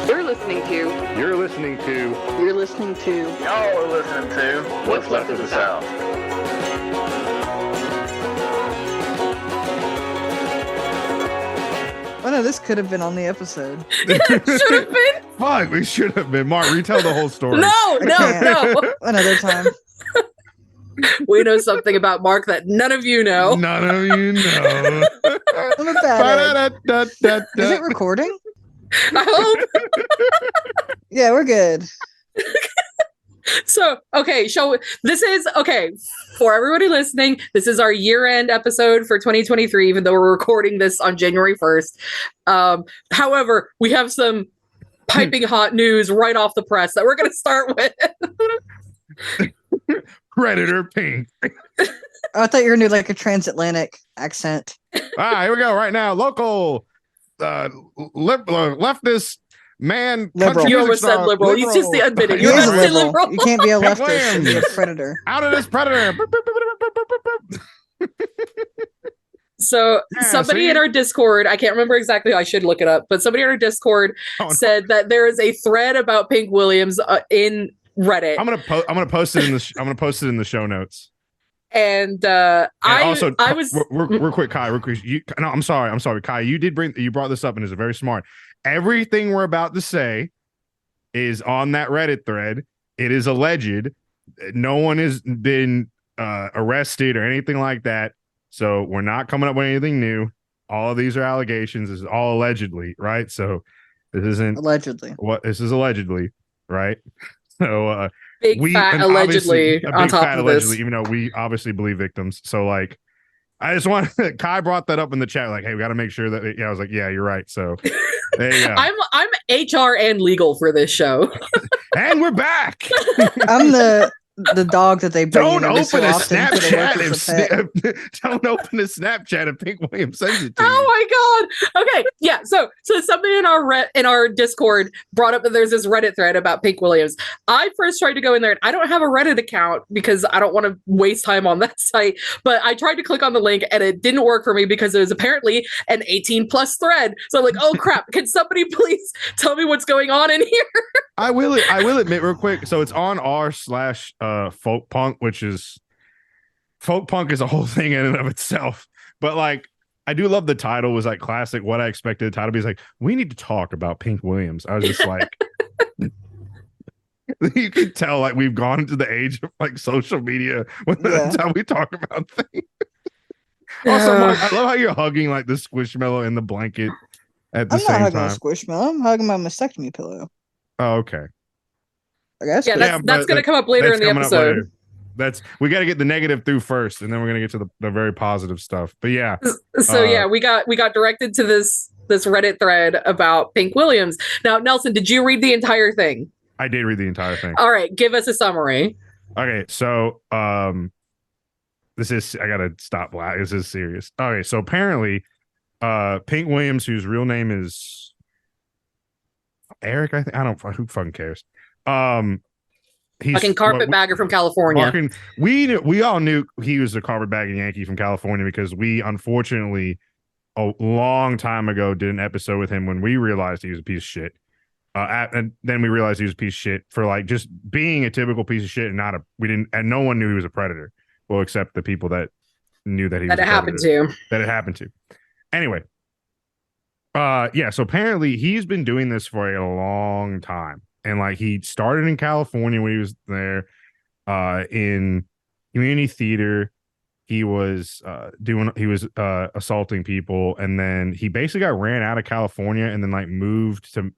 You're listening to. You're listening to. You're listening to. Y'all are listening to What's Left of the South. Oh no, this could have been on the episode. It should have been. Fuck, we should have been. Mark, retell the whole story. No. Another time. We know something about Mark that none of you know. None of you know. I'm a bad egg. Is it recording? I hope. Yeah, we're good. So, okay, for everybody listening, this is our year-end episode for 2023, even though we're recording this on January 1st. However, we have some piping hot news right off the press that we're going to start with. Predator Pink. Oh, I thought you were going to do like a transatlantic accent. All right, here we go. Right now, local leftist man. Liberal. You almost said liberal. He's just the admitting. He You is have a to say liberal. liberal. You can't be a Pink leftist and be a Williams. predator. Out of this predator. So Yeah, somebody see? in our Discord, I can't remember exactly, I should look it up, but somebody in our Discord Oh, no. said that there is a thread about Pink Williams in Reddit. I'm gonna post it in the. I'm gonna post it in the show notes. And And I also, was real quick, Kai. Real quick. No, I'm sorry, Kai. You brought this up, and it's very smart. Everything we're about to say is on that Reddit thread. It is alleged. No one has been arrested or anything like that. So we're not coming up with anything new. All of these are allegations. This is all allegedly, right? So this isn't Allegedly. what this is allegedly, right? So big fat and allegedly obviously, a on big top fat of allegedly, this. even though we obviously believe victims. So like, I just want Kai brought that up in the chat. Like, hey, we got to make sure that. Yeah, I was like, yeah, you're right. So there you go. I'm HR and legal for this show. And we're back. I'm the dog that they bring Don't in every so open a often for the Snapchat workers to pet. don't open a Snapchat if Pink Williams sends it to you. Oh my god. Okay. Yeah. So somebody in our Discord brought up that there's this Reddit thread about Pink Williams. I first tried to go in there and I don't have a Reddit account because I don't want to waste time on that site. But I tried to click on the link and it didn't work for me because it was apparently an 18+ thread. So I'm like, oh crap, can somebody please tell me what's going on in here? I will admit real quick. So it's on r/folk punk, which is folk punk is a whole thing in and of itself. But like, I do love the title was like classic. What I expected the title to be is like, we need to talk about Pink Williams. I was just like, you can tell like we've gone into the age of like social media when that's how we talk about things. Also, Mark, I love how you're hugging like the squishmallow in the blanket at the I'm not same hugging a time. squishmallow. I'm hugging my mastectomy pillow. Oh, okay. I guess. Yeah, Yeah, that's but going to come up later That's in the coming up episode. later. We got to get the negative through first, and then we're gonna get to the very positive stuff. But yeah, So yeah, we got directed to this Reddit thread about Pink Williams. Now, Nelson, did you read the entire thing? I did read the entire thing. All right, give us a summary. Okay, so this is I gotta stop. This is serious. Okay, so apparently, Pink Williams, whose real name is Eric, I think I don't. Who fucking cares? He's Fucking carpetbagger from California. We all knew he was a carpetbagging Yankee from California because we unfortunately a long time ago did an episode with him when we realized he was a piece of shit. And then we realized he was a piece of shit for like just being a typical piece of shit and no one knew he was a predator. Well, except the people that knew that he was That it happened predator, to. that it happened to. Anyway. Yeah, so apparently he's been doing this for a long time. And like he started in California when he was there in community theater. He was assaulting people, and then he basically got ran out of California and then like moved to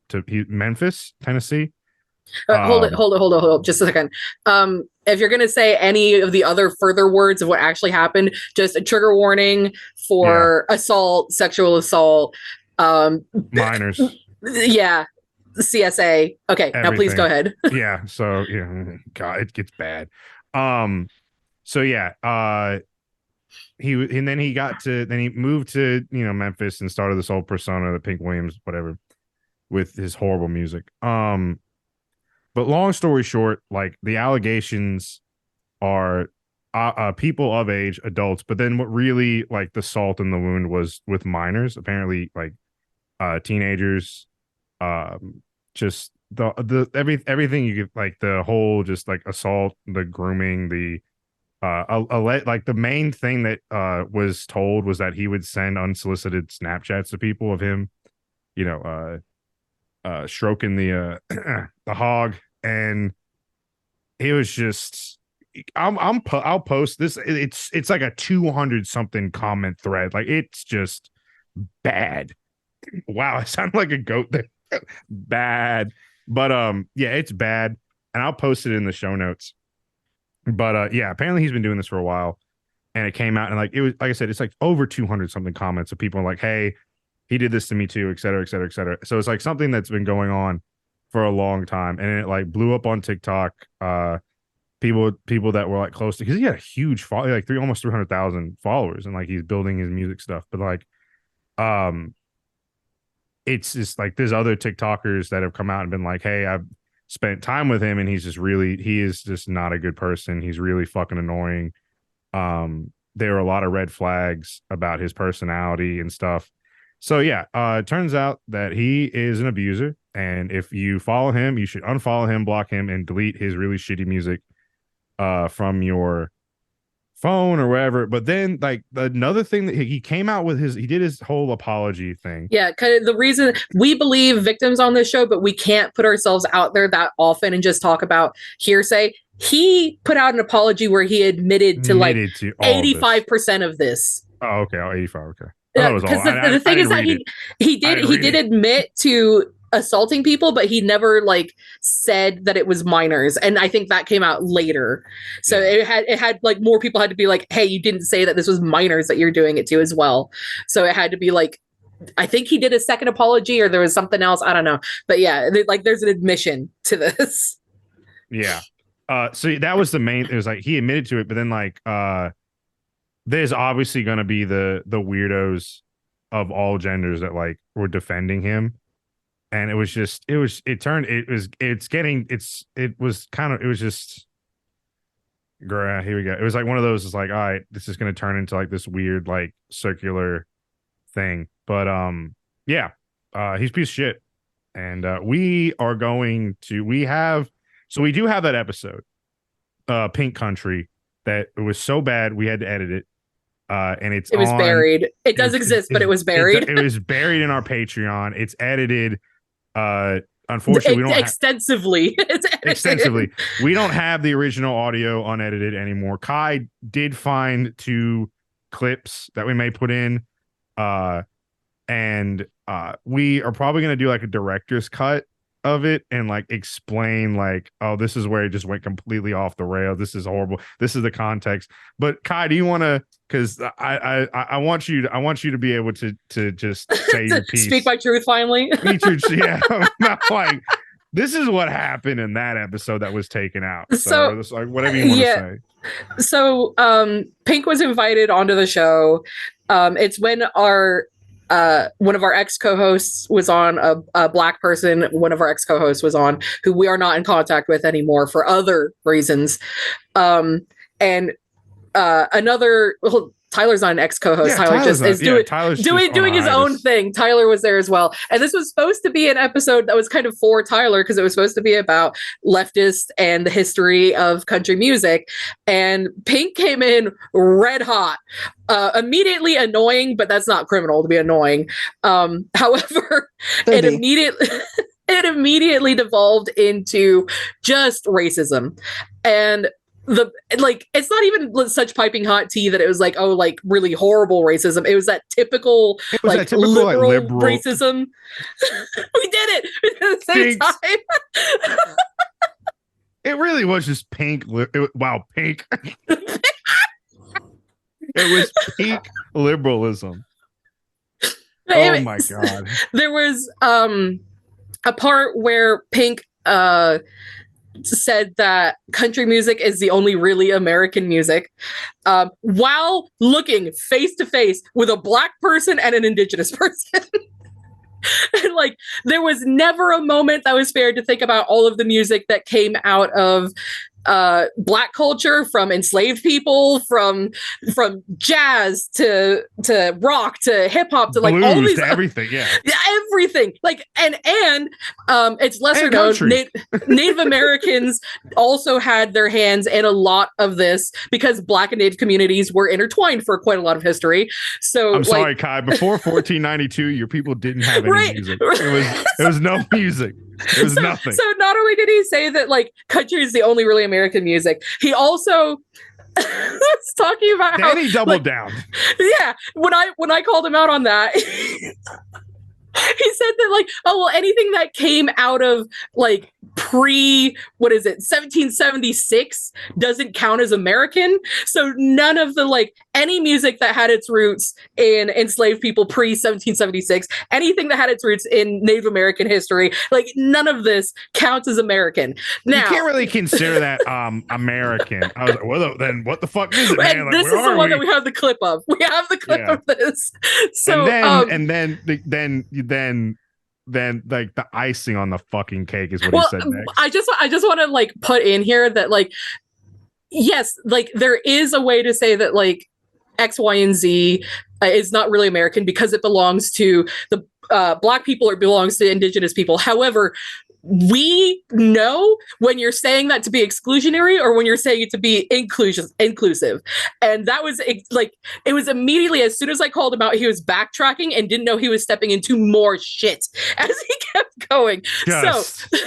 Memphis, Tennessee. Hold it, just a second. If you're gonna say any of the other further words of what actually happened, just a trigger warning for assault, sexual assault, Minors. Yeah, CSA. Okay, now please go ahead. Yeah, so yeah, God, it gets bad. So yeah, he moved to Memphis and started this whole persona, the Pink Williams, whatever, with his horrible music. But long story short, like the allegations are people of age, adults, but then what really like the salt in the wound was with minors, apparently like teenagers, just everything you get, like the whole just like assault, the grooming, the like the main thing that was told was that he would send unsolicited Snapchats to people of him, you know, stroking the the hog, and it was just I'll post this. It's like a 200 something comment thread. Like it's just bad. Wow, I sound like a goat there. Bad. But yeah, it's bad. And I'll post it in the show notes. But yeah, apparently he's been doing this for a while. And it came out and like it was like I said, it's like over 200 something comments of people like, hey, he did this to me too, et cetera, et cetera, et cetera. So it's like something that's been going on for a long time. And it like blew up on TikTok. People that were like close to, because he had a huge following, like almost 300,000 followers, and like he's building his music stuff. But like it's just like there's other TikTokers that have come out and been like, hey, I've spent time with him and he is just not a good person. He's really fucking annoying. There are a lot of red flags about his personality and stuff. So yeah, it turns out that he is an abuser, and if you follow him, you should unfollow him, block him, and delete his really shitty music from your phone or wherever. But then like another thing that he came out with he did his whole apology thing. Yeah, kind of the reason we believe victims on this show, but we can't put ourselves out there that often and just talk about hearsay. He put out an apology where he admitted to 85% of this. Oh, okay. Oh, 85. Okay. Because the thing is that he did admit to assaulting people, but he never like said that it was minors, and I think that came out later. So yeah. it had like more people had to be like, hey, you didn't say that this was minors that you're doing it to as well. So it had to be like, I think he did a second apology, or there was something else, I don't know, but yeah, like there's an admission to this. Yeah. So that was the main. It was like he admitted to it, but then like there's obviously going to be the weirdos of all genders that like were defending him. And it was just, it was just, here we go. It was like one of those, it's like, all right, this is going to turn into like this weird, like circular thing. But yeah, he's a piece of shit. And we do have that episode, Pink Country, that it was so bad we had to edit it. And it was buried. It does exist, but it was buried. It was buried in our Patreon. It's edited. Unfortunately, we don't extensively. Extensively. We don't have the original audio unedited anymore. Kai did find 2 clips that we may put in. And we are probably going to do like a director's cut of it and like explain like, oh, this is where it just went completely off the rail. This is horrible. This is the context. But Kai, do you want to? Because I want you to be able to just say your piece. Speak my truth finally. Yeah, like this is what happened in that episode that was taken out. So it's like whatever you want to say. So Pink was invited onto the show. It's when our one of our ex co-hosts was on, a black person. One of our ex co-hosts was on, who we are not in contact with anymore for other reasons. And another, well, Tyler's not an ex co-host. Yeah, Tyler just is doing his own thing. Tyler was there as well. And this was supposed to be an episode that was kind of for Tyler, because it was supposed to be about leftists and the history of country music. And Pink came in red hot, immediately annoying, but that's not criminal to be annoying. However, it immediately devolved into just racism. And it's not even such piping hot tea that it was like, oh, like really horrible racism. It was that typical liberal racism. We did it at the same time. It really was just pink. Wow, pink. It was peak liberalism. Oh my god. There was a part where Pink said that country music is the only really American music, while looking face to face with a black person and an indigenous person. And like, there was never a moment that was spared to think about all of the music that came out of black culture, from enslaved people, from jazz to rock to hip hop to like Blues all these to everything. Yeah. everything. Like and it's lesser And known. country. Native Americans also had their hands in a lot of this because Black and Native communities were intertwined for quite a lot of history. So I'm sorry, Kai. Before 1492, your people didn't have any Right. music. It was no music. It was nothing. So not only did he say that like country is the only really American music, he also was talking about Then he doubled like, down. yeah, when I called him out on that, he said that like, oh well, anything that came out of like pre 1776 doesn't count as American. So none of the like any music that had its roots in enslaved people pre 1776, anything that had its roots in Native American history, like none of this counts as American. Now You can't really consider that American. I was like, well, then what the fuck is it, man? and Like, this where is the are one we? that we have the clip of. We have the clip Yeah. of this. So and then like the icing on the fucking cake is what well, he said next. I just want to like put in here that like yes, like there is a way to say that like X, Y, and Z is not really American because it belongs to the Black people or it belongs to Indigenous people. However, we know when you're saying that to be exclusionary or when you're saying it to be inclusive. And that was like, it was immediately as soon as I called him out, he was backtracking and didn't know he was stepping into more shit as he kept going. Just So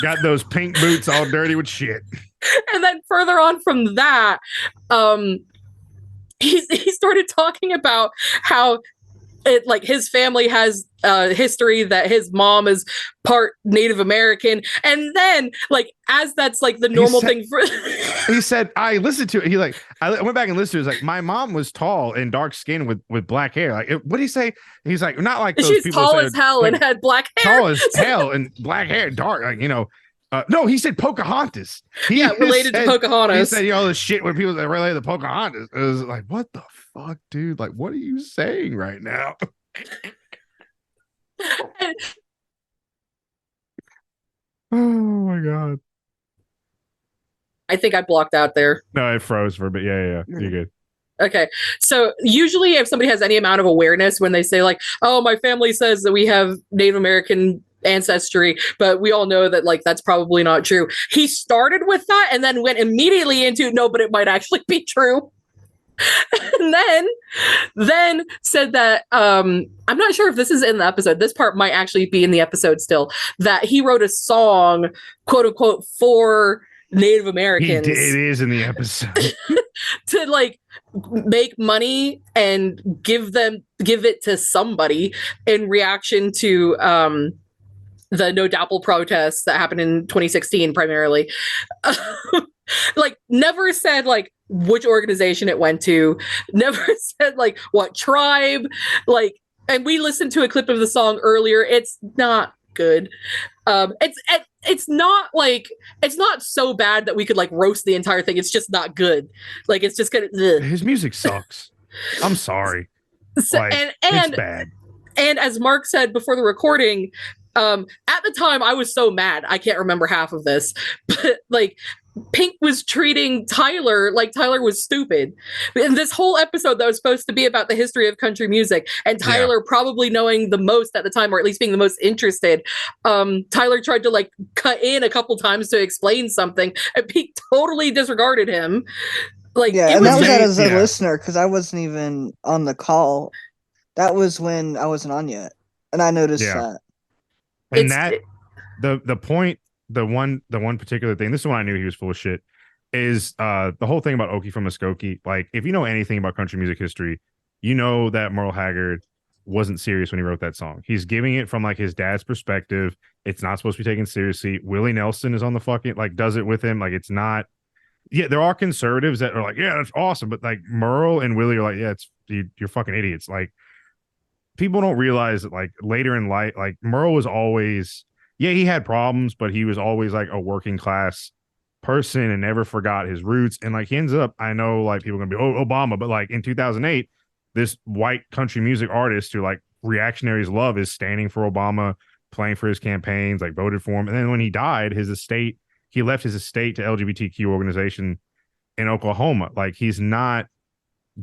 got those pink boots all dirty with shit. and then further on from that, he started talking about how it like his family has history that his mom is part Native American, and then like as that's like the normal said- thing for He said, I listened to it. I went back and listened to it. It was like, my mom was tall and dark skinned with black hair. Like, what did he say? He's like, not like those she's people tall say as hell like, and had black hair. tall as hell and black hair, dark, like, you know. No, he said Pocahontas. He Yeah, related to said- Pocahontas. He said, the shit when people that related to Pocahontas. It was like, what the fuck, dude? Like, what are you saying right now? Oh my god. I think I blocked out there. No, it froze for a bit. Yeah. You're good. Okay. So usually if somebody has any amount of awareness when they say like, oh, my family says that we have Native American ancestry, but we all know that like that's probably not true. He started with that and then went immediately into no, but it might actually be true. And then said that I'm not sure if this is in the episode. This part might actually be in the episode still, that he wrote a song, quote unquote, for Native Americans. It is in the episode. To like make money and give it to somebody in reaction to the No Dapple protests that happened in 2016 primarily. Like never said like which organization it went to, never said like what tribe, like, and we listened to a clip of the song earlier. It's not good. It's not like, it's not so bad that we could like roast the entire thing. It's just not good. Like it's just gonna His music sucks. I'm sorry. so, Like, and it's bad. and as Mark said before the recording, at the time I was so mad I can't remember half of this, but like Pink was treating Tyler like Tyler was stupid. In this whole episode that was supposed to be about the history of country music, and Tyler probably knowing the most at the time, or at least being the most interested, Tyler tried to like cut in a couple times to explain something, and Pink totally disregarded him. Like, Yeah, it and that was that they- as a yeah. listener because I wasn't even on the call. That was when I wasn't on yet, and I noticed Yeah. that. And it's- the point, the one particular thing, this is when I knew he was full of shit, is the whole thing about Okie from Muskogee. Like, if you know anything about country music history, you know that Merle Haggard wasn't serious when he wrote that song. He's giving it from like his dad's perspective. It's not supposed to be taken seriously. Willie Nelson is on the fucking, like, does it with him. Like, it's not. Yeah, there are conservatives that are like, yeah, that's awesome, but like Merle and Willie are like, yeah, you're fucking idiots. Like, people don't realize that like later in life, like Merle was always, yeah, he had problems, but he was always like a working class person and never forgot his roots. And like he ends up, I know like people are gonna be, oh, Obama, but like in 2008, this white country music artist who like reactionaries love is standing for Obama, playing for his campaigns, like voted for him. And then when he died, his estate he left his estate to LGBTQ organization in Oklahoma. Like he's not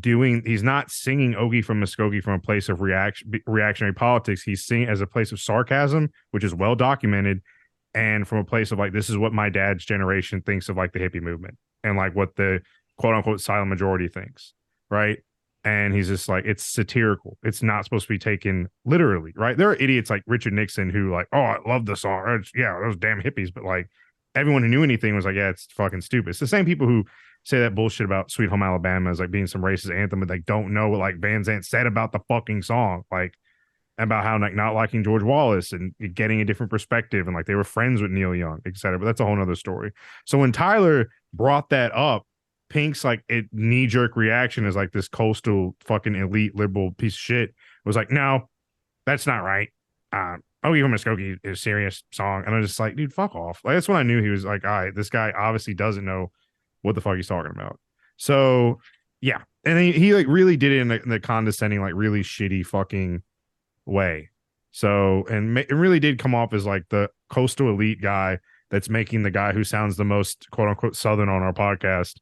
singing Ogie from Muskogee from a place of reactionary politics. He's singing as a place of sarcasm, which is well documented, and from a place of like, this is what my dad's generation thinks of like the hippie movement and like what the quote unquote silent majority thinks, right? And he's just like, it's satirical. It's not supposed to be taken literally, right? There are idiots like Richard Nixon who like, oh, I love the song. Yeah, those damn hippies. But like everyone who knew anything was like, yeah, it's fucking stupid. It's the same people who say that bullshit about Sweet Home Alabama as like being some racist anthem, but like don't know what like Van Zandt said about the fucking song, like about how like not liking George Wallace and getting a different perspective, and like they were friends with Neil Young, etc. But that's a whole nother story. So when Tyler brought that up, Pink's like knee-jerk reaction is like this coastal fucking elite liberal piece of shit was like, no, that's not right. Oh, even Muskogee is a serious song. And I'm just like, dude, fuck off. Like that's when I knew he was like, all right, this guy obviously doesn't know what the fuck he's talking about. So yeah. And he like really did it in the condescending, like really shitty fucking way. So, and it really did come off as like the coastal elite guy that's making the guy who sounds the most quote unquote Southern on our podcast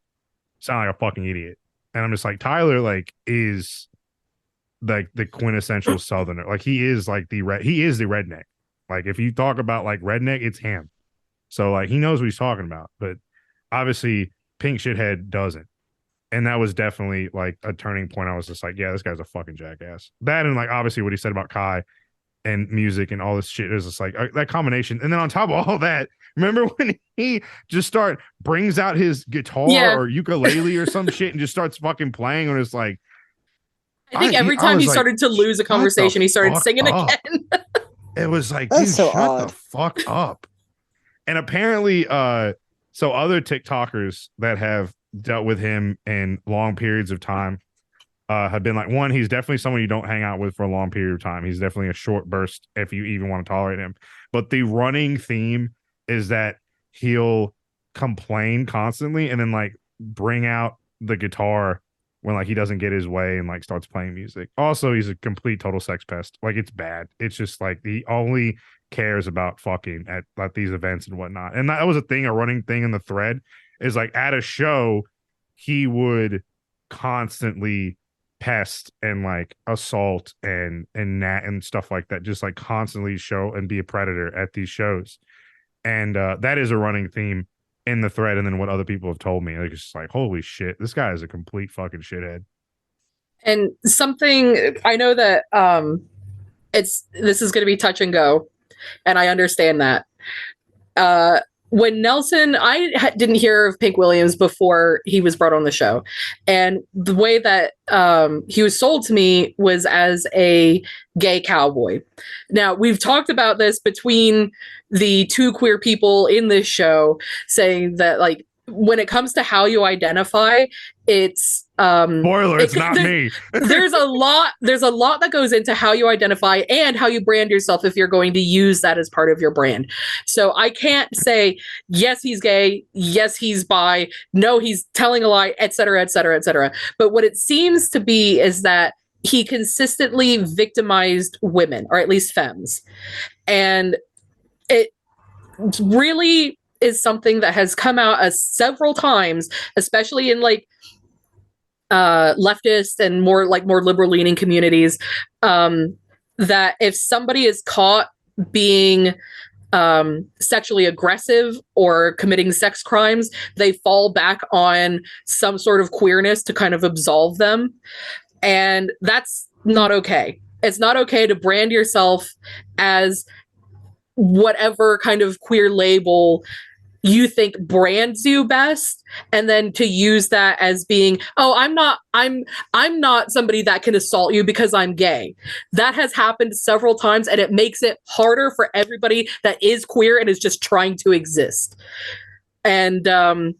sound like a fucking idiot. And I'm just like, Tyler like is like the quintessential Southerner. Like he is like he is the redneck. Like if you talk about like redneck, it's him. So like he knows what he's talking about, but obviously Pink Shithead doesn't. And that was definitely like a turning point. I was just like, yeah, this guy's a fucking jackass. That and like obviously what he said about Kai and music and all this shit is just like that combination. And then on top of all that, remember when he just brings out his guitar or ukulele or some shit and just starts fucking playing, and it's like, I think every time he started to lose a conversation, he started singing again. It was like, That's dude, so shut odd. the fuck up. And apparently, so other TikTokers that have dealt with him in long periods of time have been like, one, he's definitely someone you don't hang out with for a long period of time. He's definitely a short burst if you even want to tolerate him. But the running theme is that he'll complain constantly and then like bring out the guitar when like he doesn't get his way and like starts playing music. Also, he's a complete total sex pest. Like it's bad. It's just like he only cares about fucking at these events and whatnot. And that was a running thing in the thread is like at a show, he would constantly pest and like assault and stuff like that, just like constantly show and be a predator at these shows. And that is a running theme in the thread. And then what other people have told me, like, it's just like, holy shit, this guy is a complete fucking shithead. And something I know that this is going to be touch and go, and I understand that. When Nelson, I didn't hear of Pink Williams before he was brought on the show. And the way that he was sold to me was as a gay cowboy. Now, we've talked about this between the two queer people in this show, saying that, like, when it comes to how you identify, it's spoiler, it's not me. there's a lot that goes into how you identify and how you brand yourself if you're going to use that as part of your brand. So I can't say yes he's gay, yes he's bi, no he's telling a lie, etc., etc., etc. But what it seems to be is that he consistently victimized women, or at least femmes, and it really is something that has come out as several times, especially in like leftist and more liberal leaning communities, that if somebody is caught being sexually aggressive or committing sex crimes, they fall back on some sort of queerness to kind of absolve them. And that's not okay. It's not okay to brand yourself as whatever kind of queer label you think brands you best, and then to use that as being, oh, I'm not somebody that can assault you because I'm gay. That has happened several times, and it makes it harder for everybody that is queer and is just trying to exist. And I don't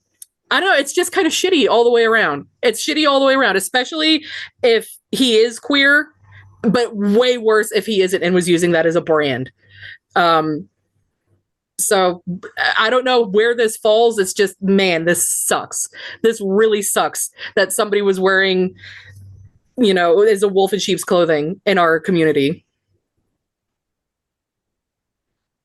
know, it's just kind of shitty all the way around. It's shitty all the way around, especially if he is queer, but way worse if he isn't and was using that as a brand. So I don't know where this falls. It's just, man, this sucks. This really sucks that somebody was wearing, is a wolf in sheep's clothing in our community.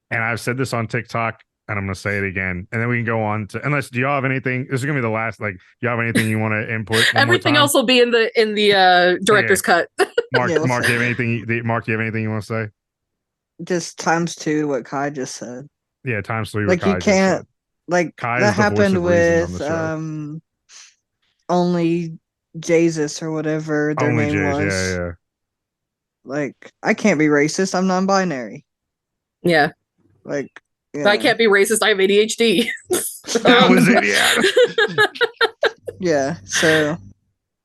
And I've said this on TikTok and I'm gonna say it again, and then we can go on to unless do y'all have anything? This is gonna be the last. Like, do you have anything you want to input? one more Everything time? else will be in the director's cut. Mark, Yeah, we'll Mark, say. you have anything? Mark, you have anything you want to say? Just times two what Kai just said. Yeah, times three. what Like Kai you just said. can't like Kai that is the voice happened of reason on with the show. only Jesus or whatever their Only name Jays. was. Yeah. Like I can't be racist. I'm non-binary. Yeah. Like I can't be racist. I have ADHD. That was it. Yeah. Yeah. So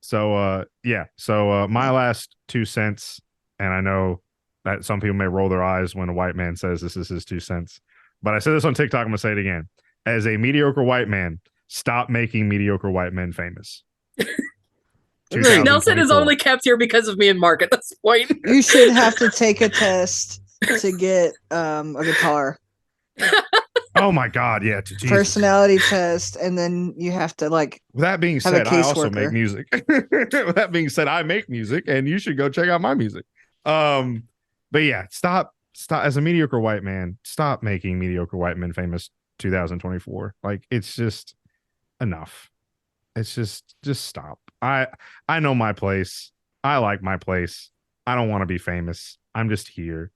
So my last 2 cents, and I know that some people may roll their eyes when a white man says this is his 2 cents, but I said this on TikTok. I'm gonna say it again. As a mediocre white man, stop making mediocre white men famous. Agreed. Nelson is 2024. only kept here because of me and Mark at this point. you should have to take a test to get a guitar. Oh my God, yeah. Jesus. Personality test, and then you have to like With that being have a said, I also caseworker. make music. With that being said, I make music, and you should go check out my music. But yeah, stop as a mediocre white man. Stop making mediocre white men famous. 2024, like it's just enough. It's just stop. I know my place. I like my place. I don't want to be famous. I'm just here,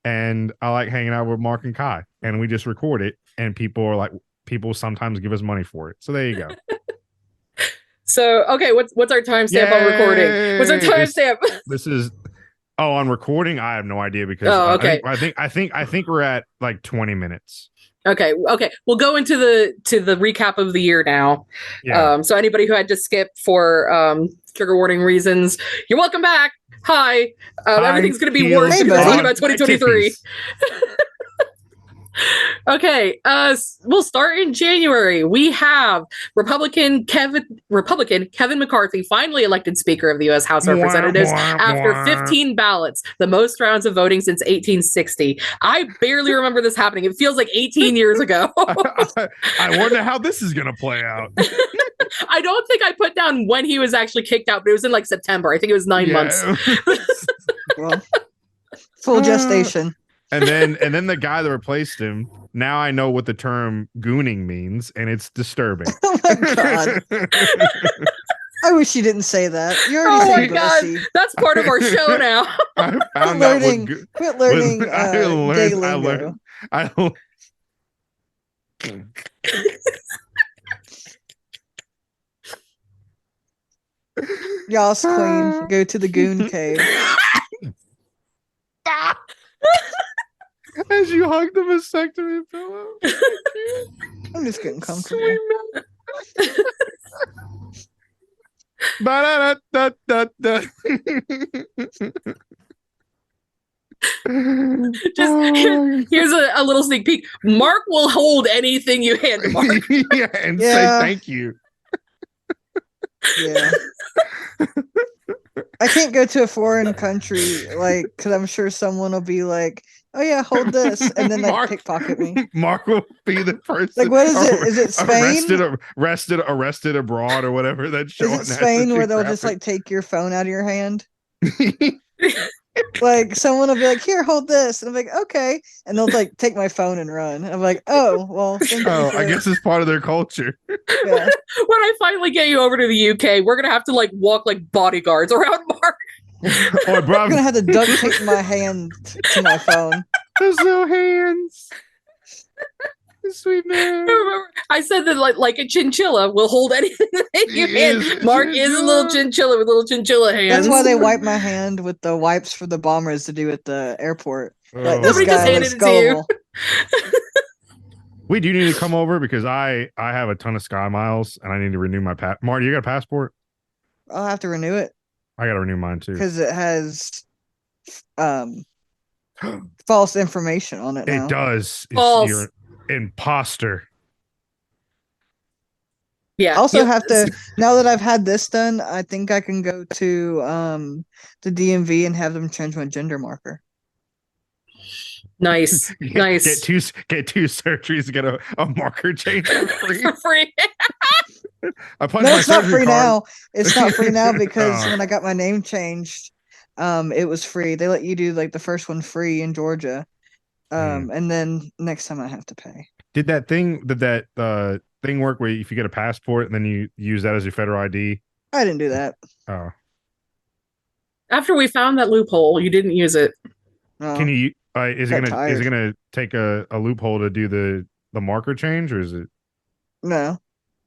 and I like hanging out with Mark and Kai, and we just record it, and people sometimes give us money for it. So there you go. So okay, what's our timestamp on recording? What's our timestamp? This is on recording. I have no idea because okay. I think we're at like 20 minutes. Okay. We'll go into the recap of the year now. Yeah. So anybody who had to skip for trigger warning reasons, you're welcome back. Hi. Hi, Everything's going to be Teal. worse Hey, because we're talking buddy. about 2023. Okay, we'll start in January. We have Republican Kevin McCarthy finally elected Speaker of the U.S. House of Representatives after 15 ballots, the most rounds of voting since 1860. I barely remember this happening. It feels like 18 years ago. I wonder how this is going to play out. I don't think I put down when he was actually kicked out, but it was in like September. I think it was 9 months. well, full gestation. And then the guy that replaced him. Now I know what the term gooning means, and it's disturbing. Oh my god! I wish you didn't say that. You Oh already my said god, Bussy. that's part of our show now. I Quit found out what learning. Quit learning gay lingo. I learned. Yas queen, go to the goon cave. As you hug the vasectomy pillow. I'm just getting comfortable. Ba-da-da-da-da-da. Here's a little sneak peek. Mark will hold anything you hand to Mark. Yeah, and Yeah. say thank you. Yeah. I can't go to a foreign country, like, because I'm sure someone will be like, "Oh yeah, hold this," and then like Mark- pickpocket me. Mark will be the person. Like, what is it? Is it Spain? Arrested abroad or whatever that show. Is on it Spain National where they'll just like Geographic. take your phone out of your hand? Like someone will be like, "Here, hold this," and I'm like, "Okay," and they'll like take my phone and run. I'm like, "Oh, well, thank you Oh, for I guess it's part of their culture. yeah." When I finally get you over to the UK, we're gonna have to like walk like bodyguards around Mark. Or I'm bro, gonna have to duct tape my hand to my phone. there's no hands. Sweet man. Remember, I said that like a chinchilla will hold anything that you He is hand. a Mark is a little chinchilla with little chinchilla hands. That's why they wipe my hand with the wipes for the bombers to do at the airport. Like, this Somebody just guy handed looks it to you. gullible. We do need to come over because I have a ton of Sky Miles and I need to renew my Marty, you got a passport? I'll have to renew it I got to renew mine too. because it has false information on it now. It does. False. You're an imposter. Yeah. I also you- have to now that I've had this done, I think I can go to the DMV and have them change my gender marker. Nice. Nice. Get two surgeries to get a marker change for free. For free. I punched No, my it's not surgery free card. now. It's not free now because Oh. when I got my name changed, it was free. They let you do like the first one free in Georgia. And then next time I have to pay. Did that thing thing work where if you get a passport and then you use that as your federal ID? I didn't do that. Oh, After we found that loophole, you didn't use it. No. can you? Is it Got tired. gonna take a loophole to do the marker change, or is it? No,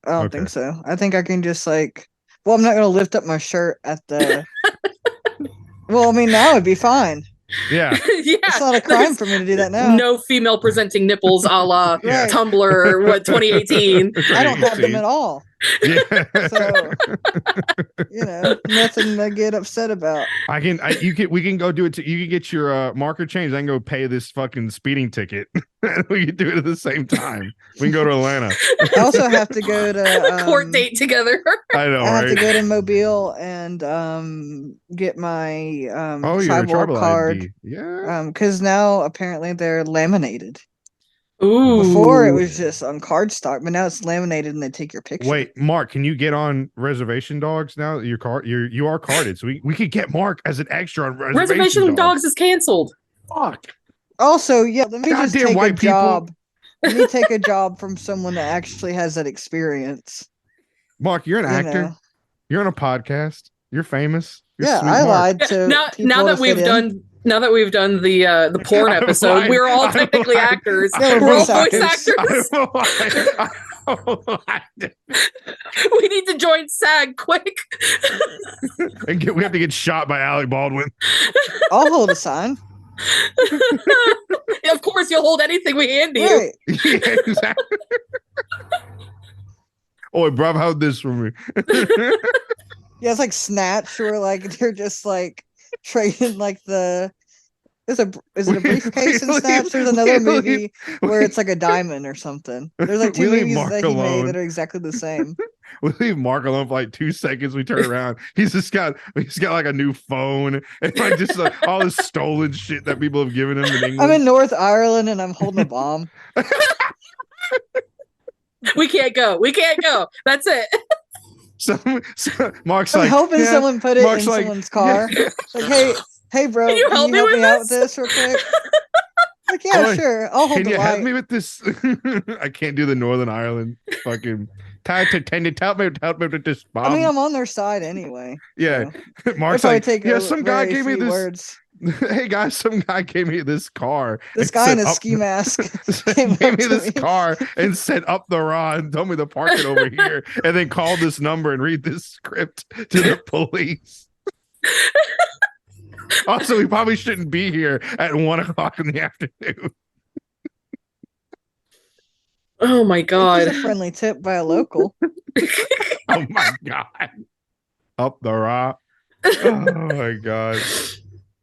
I don't Okay. think so. I think I can just like. Well, I'm not gonna lift up my shirt at the. Well, I mean, now it'd be fine. Yeah. Yeah, It's not a crime there's for me to do that now. no female presenting nipples a la Yeah. Tumblr, what 2018. I don't have them at all. Yeah. So, nothing to get upset about. We can go do it. You can get your marker changed. I can go pay this fucking speeding ticket. We can do it at the same time. We can go to Atlanta. I also have to go to Court date together. I know, I have to right? go to Mobile and get my Oh, your tribal tribal card. ID. Yeah. Because now apparently they're laminated. Ooh. Before it was just on cardstock, but now it's laminated and they take your picture. Wait, Mark, can you get on Reservation Dogs now? You are carded, so we could get Mark as an extra on Reservation Dogs is canceled. Fuck. Also, yeah, let me just Goddamn take a white people. job. Let me take a job from someone that actually has that experience. Mark, you're an You actor. know. You're on a podcast. You're famous. You're Yeah, sweet I Mark. lied to Now people that to we've fit in. done the porn I'm episode, lying. we're all I'm technically lying. actors. Yeah, We're all voice voice actors. actors. We need to join SAG quick. We have to get shot by Alec Baldwin. I'll hold a sign. Of course, you'll hold anything we hand to you. Right. Yeah, exactly. Oh, bruv, how'd this for me? Yeah, it's like Snatch, where like they're just like trading like the. Is it a briefcase in Snatch? There's another movie where it's like a diamond or something. There's like two We leave movies Mark that he alone. made that are exactly the same. We leave Mark alone for like 2 seconds. We turn around. He's got like a new phone and like just all this stolen shit that people have given him in England. I'm in North Ireland and I'm holding a bomb. We can't go. We can't go. That's it. So Mark's I'm like hoping yeah. someone put it Mark's in like, someone's car. yeah. Like, hey, bro, Can you help me with out with this? this real quick? Like, yeah, Like, sure. I'll hold Can the you help light. me with this? I can't do the Northern Ireland fucking. Can you help me with this bomb? I mean, I'm on their side anyway. yeah. So. Mark's Probably like, take yeah, a some guy very gave me few this. words. Hey guys, some guy gave me this car. This and guy in said a up- ski mask came gave up me to this me. car and said up the raw and told me to park it over here and then called this number and read this script to the police. Also, we probably shouldn't be here at 1:00 in the afternoon. Oh my It's god. a friendly tip by a local. Oh my god. Up the raw. Oh my god.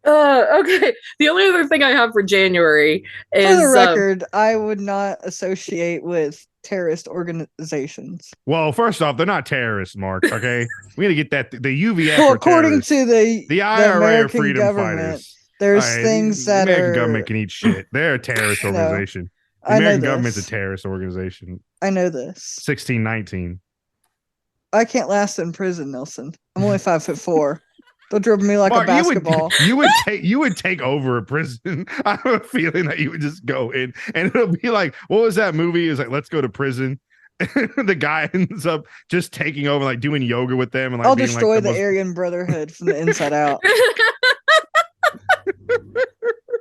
Okay. The only other thing I have for January is For the record, I would not associate with terrorist organizations. Well, first off, they're not terrorists, Mark. Okay, we got to get that. The UVF Well, are according terrorists. to the IRA are American freedom government, fighters. there's All right, things the that American are. government can eat shit. They're a terrorist No, organization. The I know American government's a this. terrorist organization. I know this. 1619. I can't last in prison, Nelson. I'm only 5'4". Don't dribble me like Mark, a basketball. You would take over a prison. I have a feeling that you would just go in and it'll be like, what was that movie? It's like, let's go to prison. The guy ends up just taking over, like doing yoga with them, and like I'll being destroy like the most- Aryan Brotherhood from the inside out.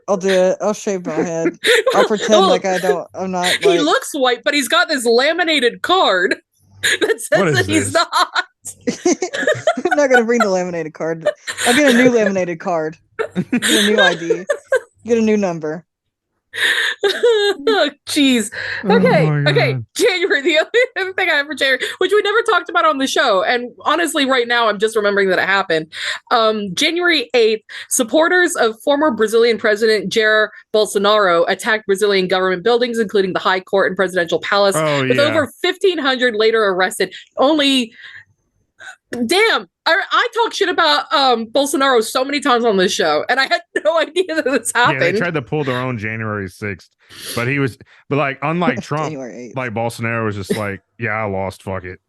I'll do it. I'll shave my head. I'll pretend Well, like I'm not. he Like, looks white, but he's got this laminated card that says What is that he's this? not. I'm not gonna bring the laminated card. I'll get a new laminated card. Get a new ID. Get a new number. Oh, jeez. Oh Okay. my Okay. God. January. The other thing I have for January, which we never talked about on the show, and honestly, right now I'm just remembering that it happened. January 8th, supporters of former Brazilian President Jair Bolsonaro attacked Brazilian government buildings, including the High Court and Presidential Palace, Oh with yeah. over 1,500 later arrested. Only. Damn, I talk shit about Bolsonaro so many times on this show, and I had no idea that this Yeah, happened. they tried to pull their own January 6th, but like unlike Trump, January 8th. like Bolsonaro was just like, yeah, I lost, fuck it.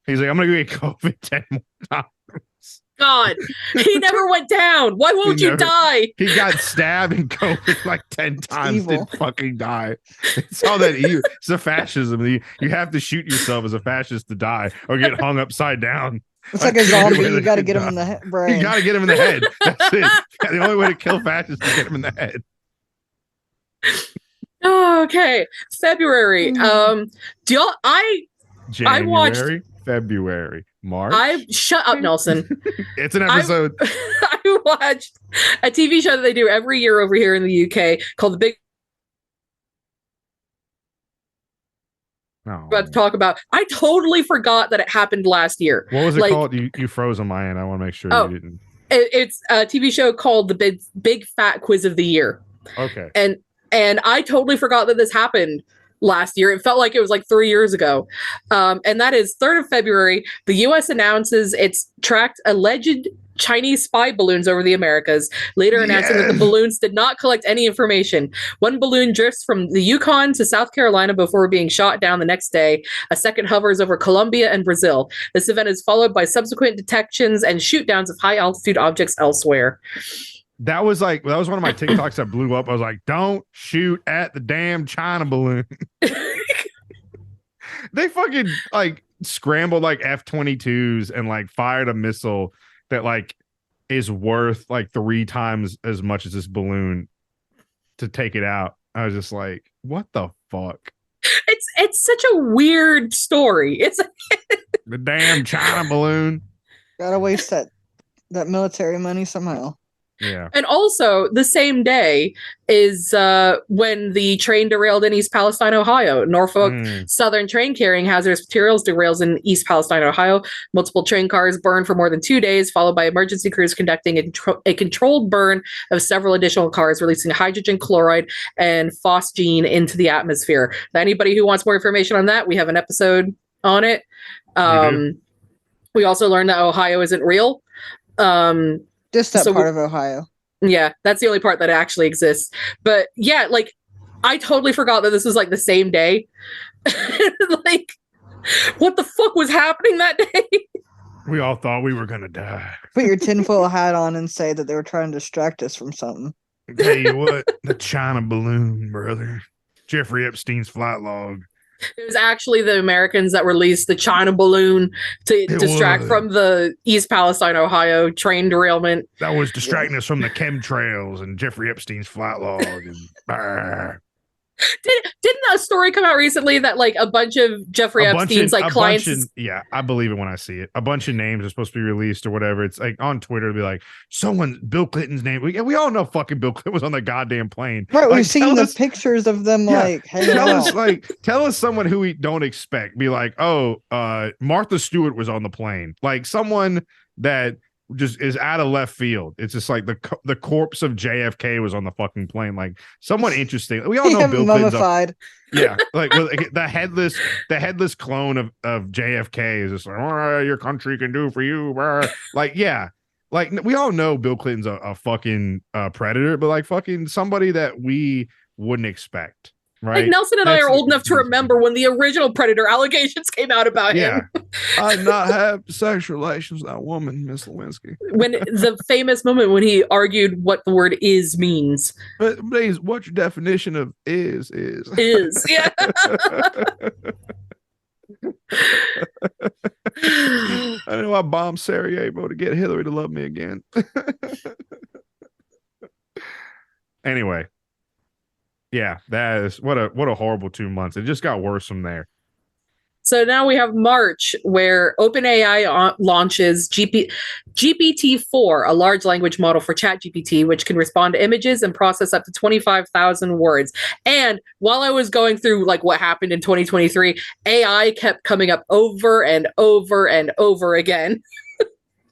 He's like, I'm gonna get COVID 10 more times. God, he never went down. Why won't He you never- die? He got stabbed and COVID like 10 times. evil. Didn't fucking die. It's all that evil. It's a fascism. You have to shoot yourself as a fascist to die or get hung upside down. It's like a zombie. Where You they got to can get him die. in the You brain. got to get him in the head. That's it. The only way to kill fascists is get him in the head. Oh, okay. February. Do y'all January, February, March. I shut up, Nelson. It's an episode. I watched a TV show that they do every year over here in the UK called The Big Oh, about to talk about. I totally forgot that it happened last year. what was it like- called? You froze on my end. I want to make sure Oh. you didn't. It's a TV show called The Big Fat Quiz of the Year. Okay. And I totally forgot that this happened last year. It felt like it was like 3 years ago. And that is 3rd of February. The U.S. announces it's tracked alleged Chinese spy balloons over the Americas, later announcing that the Yes. balloons did not collect any information. One balloon drifts from the Yukon to South Carolina before being shot down the next day. A second hovers over Colombia and Brazil. This event is followed by subsequent detections and shoot downs of high altitude objects elsewhere. That was one of my TikToks that blew up. I was like, don't shoot at the damn China balloon. They fucking like scrambled like F-22s and like fired a missile that like is worth like 3 times as much as this balloon to take it out. I was just like, what the fuck? It's such a weird story. It's The damn China balloon. Gotta waste that military money somehow. Yeah. And also, the same day is when the train derailed in East Palestine, Ohio. Norfolk Mm. Southern train carrying hazardous materials derails in East Palestine, Ohio. Multiple train cars burned for more than 2 days, followed by emergency crews conducting a controlled burn of several additional cars, releasing hydrogen chloride and phosgene into the atmosphere. Now, anybody who wants more information on that, we have an episode on it. We also learned that Ohio isn't real. Just that So part of Ohio. Yeah, that's the only part that actually exists. But yeah, like I totally forgot that this was like the same day. Like, what the fuck was happening that day? We all thought we were gonna die. Put your tinfoil hat on and say that they were trying to distract us from something. Tell you what, the China balloon, brother. Jeffrey Epstein's flight log. It was actually the Americans that released the China balloon to It distract was. from the East Palestine, Ohio train derailment. That was distracting us from the chemtrails and Jeffrey Epstein's flight log. And, brr. Didn't a story come out recently that like a bunch of Jeffrey Epstein's like clients? Yeah, I believe it when I see it. A bunch of names are supposed to be released or whatever. It's like on Twitter, it'll be like, Bill Clinton's name. We all know fucking Bill Clinton was on the goddamn plane. Right, Like, we've seen tell the us- pictures of them Yeah, like hanging Tell us, out. tell us someone who we don't expect. Be like, Martha Stewart was on the plane. Like someone that just is out of left field. It's just like the corpse of JFK was on the fucking plane. Like someone interesting. We all know Yeah, Bill Clinton's mummified. yeah, like the headless clone of JFK is just like, oh, your country can do for you. Brr." Like, yeah, like we all know Bill Clinton's a fucking predator, but like fucking somebody that we wouldn't expect, right? Like Nelson and I That's are old enough to confusing. remember when the original Predator allegations came out about Yeah, him. I did not have sexual relations with that woman, Miss Lewinsky. When the famous moment when he argued what the word "is" means. But please, what's your definition of is? Is yeah. I know I bombed Sarajevo to get Hillary to love me again. Anyway, yeah, that is what a horrible 2 months. It just got worse from there. So now we have March, where OpenAI launches GPT-4, a large language model for ChatGPT, which can respond to images and process up to 25,000 words. And while I was going through like what happened in 2023, AI kept coming up over and over and over again.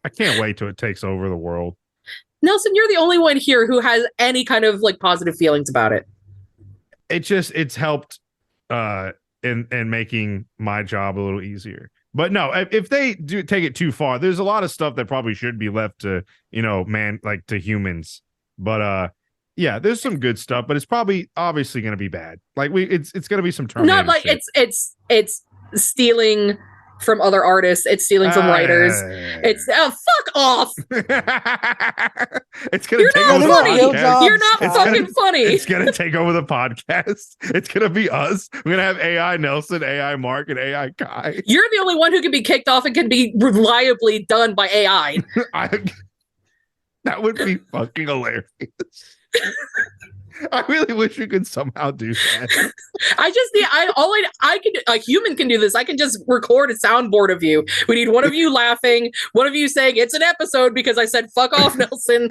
I can't wait till it takes over the world. Nelson, you're the only one here who has any kind of like positive feelings about it. It's helped in making my job a little easier. But no, if they do take it too far, there's a lot of stuff that probably should be left to, to humans. But yeah, there's some good stuff, but it's probably obviously going to be bad. Like it's going to be some Terminator Not like shit. it's stealing from other artists. It's stealing from writers. It's fuck off. It's gonna You're take not over funny. the podcast. You're not It's fucking gonna- funny. It's gonna take over the podcast. It's gonna be us. We're gonna have AI Nelson, AI Mark, and AI Kai. You're the only one who can be kicked off and can be reliably done by AI. That would be fucking hilarious. I really wish we could somehow do that. A human can do this. I can just record a soundboard of you. We need one of you laughing, one of you saying it's an episode because I said fuck off, Nelson.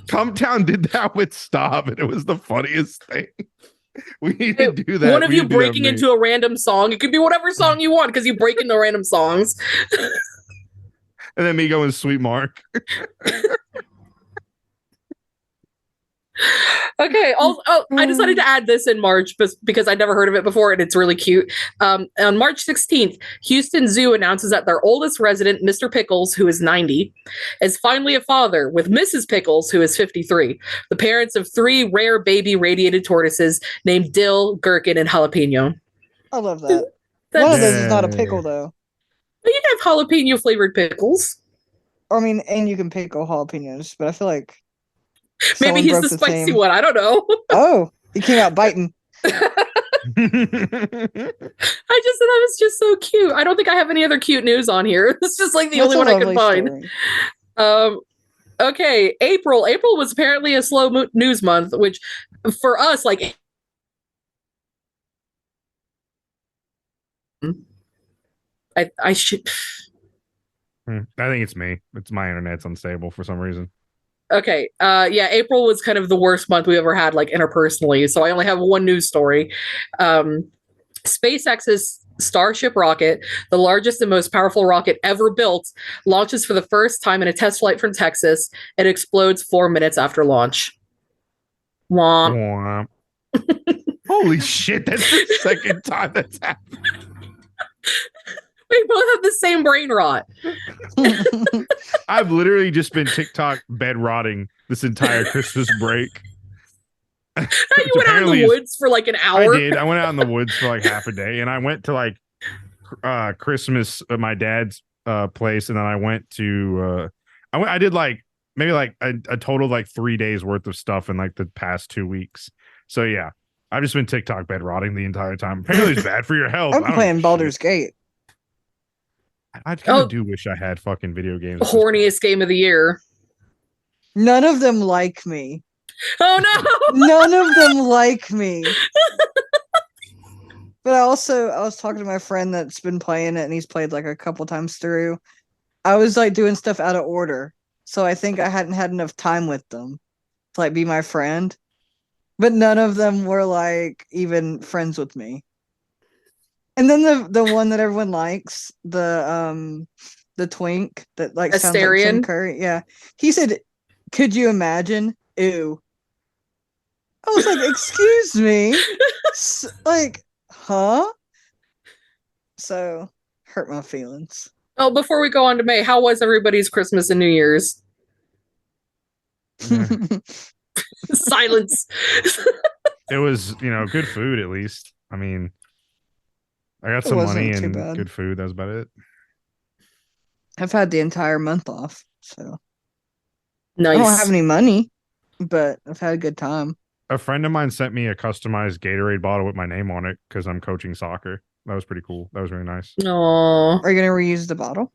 Cometown did that with Stop, and it was the funniest thing. We need to do that. One of We you need to do that, breaking mate. into a random song. It could be whatever song you want because you break into random songs. And then me going Sweet Mark. Okay. I decided to add this in March because I'd never heard of it before and it's really cute. On March 16th, Houston Zoo announces that their oldest resident, Mr. Pickles, who is 90, is finally a father with Mrs. Pickles, who is 53, the parents of 3 rare baby radiated tortoises named Dill, Gherkin, and Jalapeno. I love that. That's- One of those is not a Yay. pickle though. But you can have jalapeno flavored pickles. I mean, and you can pickle jalapenos, but I feel like Maybe someone he's broke the spicy theme. one. I don't know. Oh, he came out biting. I just thought that was just so cute. I don't think I have any other cute news on here. It's just like the That's only a one I could lovely find. story. Okay, April. April was apparently a slow news month, which for us, like, I should. I think it's me. It's my internet's unstable for some reason. Okay, yeah, April was kind of the worst month we ever had, like interpersonally. So I only have one news story. SpaceX's Starship rocket, the largest and most powerful rocket ever built, launches for the first time in a test flight from Texas. It explodes 4 minutes after launch. Womp. Womp. Holy shit, that's the second time that's happened. We both have the same brain rot. I've literally just been TikTok bed rotting this entire Christmas break. You went out in the woods for like an hour. I did. I went out in the woods for like half a day, and I went to like Christmas at my dad's place, and then I went to I did like maybe like a total of like 3 days worth of stuff in like the past 2 weeks. So yeah, I've just been TikTok bed rotting the entire time. Apparently, it's bad for your health. I'm I don't playing know Baldur's shit. Gate. I kind of Oh. do wish I had fucking video games. Horniest game of the year. None of them like me. Oh no! None of them like me. But I was talking to my friend that's been playing it and he's played like a couple times through. I was like doing stuff out of order. So I think I hadn't had enough time with them to like be my friend. But none of them were like even friends with me. And then the one that everyone likes, the twink that like sounds like Tim Asterion? Curry. Yeah. He said, "Could you imagine?" Ew. I was like, "Excuse me?" Like, huh? So hurt my feelings. Oh, before we go on to May, how was everybody's Christmas and New Year's? Silence. It was, good food at least. I mean, I got It some wasn't money too and bad. good food. That was about it. I've had the entire month off, so Nice. I don't have any money, but I've had a good time. A friend of mine sent me a customized Gatorade bottle with my name on it because I'm coaching soccer. That was pretty cool. That was really nice. Aw. Are you gonna reuse the bottle?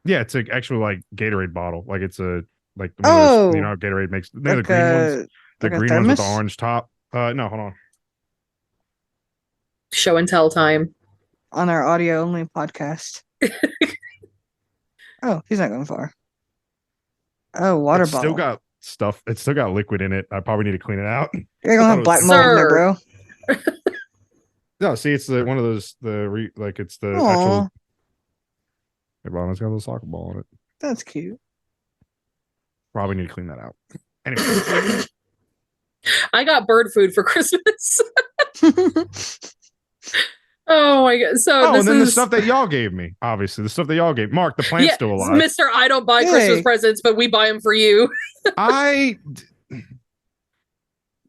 Yeah, it's an actual like Gatorade bottle. Like it's a like one of Oh, those, how Gatorade makes they're like the green ones. The like a green ones with the thermos? orange top. No, hold on. Show and tell time. On our audio only podcast. Oh, he's not going far. Oh, water It's bottle. still got stuff. It's still got liquid in it. I probably need to clean it out. You're gonna have black mold in there, bro. No, see, it's one of those it's the Aw, actual. Hey, Ron, it's got a little soccer ball on it. that's cute. Probably need to clean that out. Anyway, I got bird food for Christmas. Oh my god! So and this then the is stuff that y'all gave me. Obviously, the stuff that y'all gave. Mark, the plant's still alive. Mr. I don't buy Yay. Christmas presents, but we buy them for you. I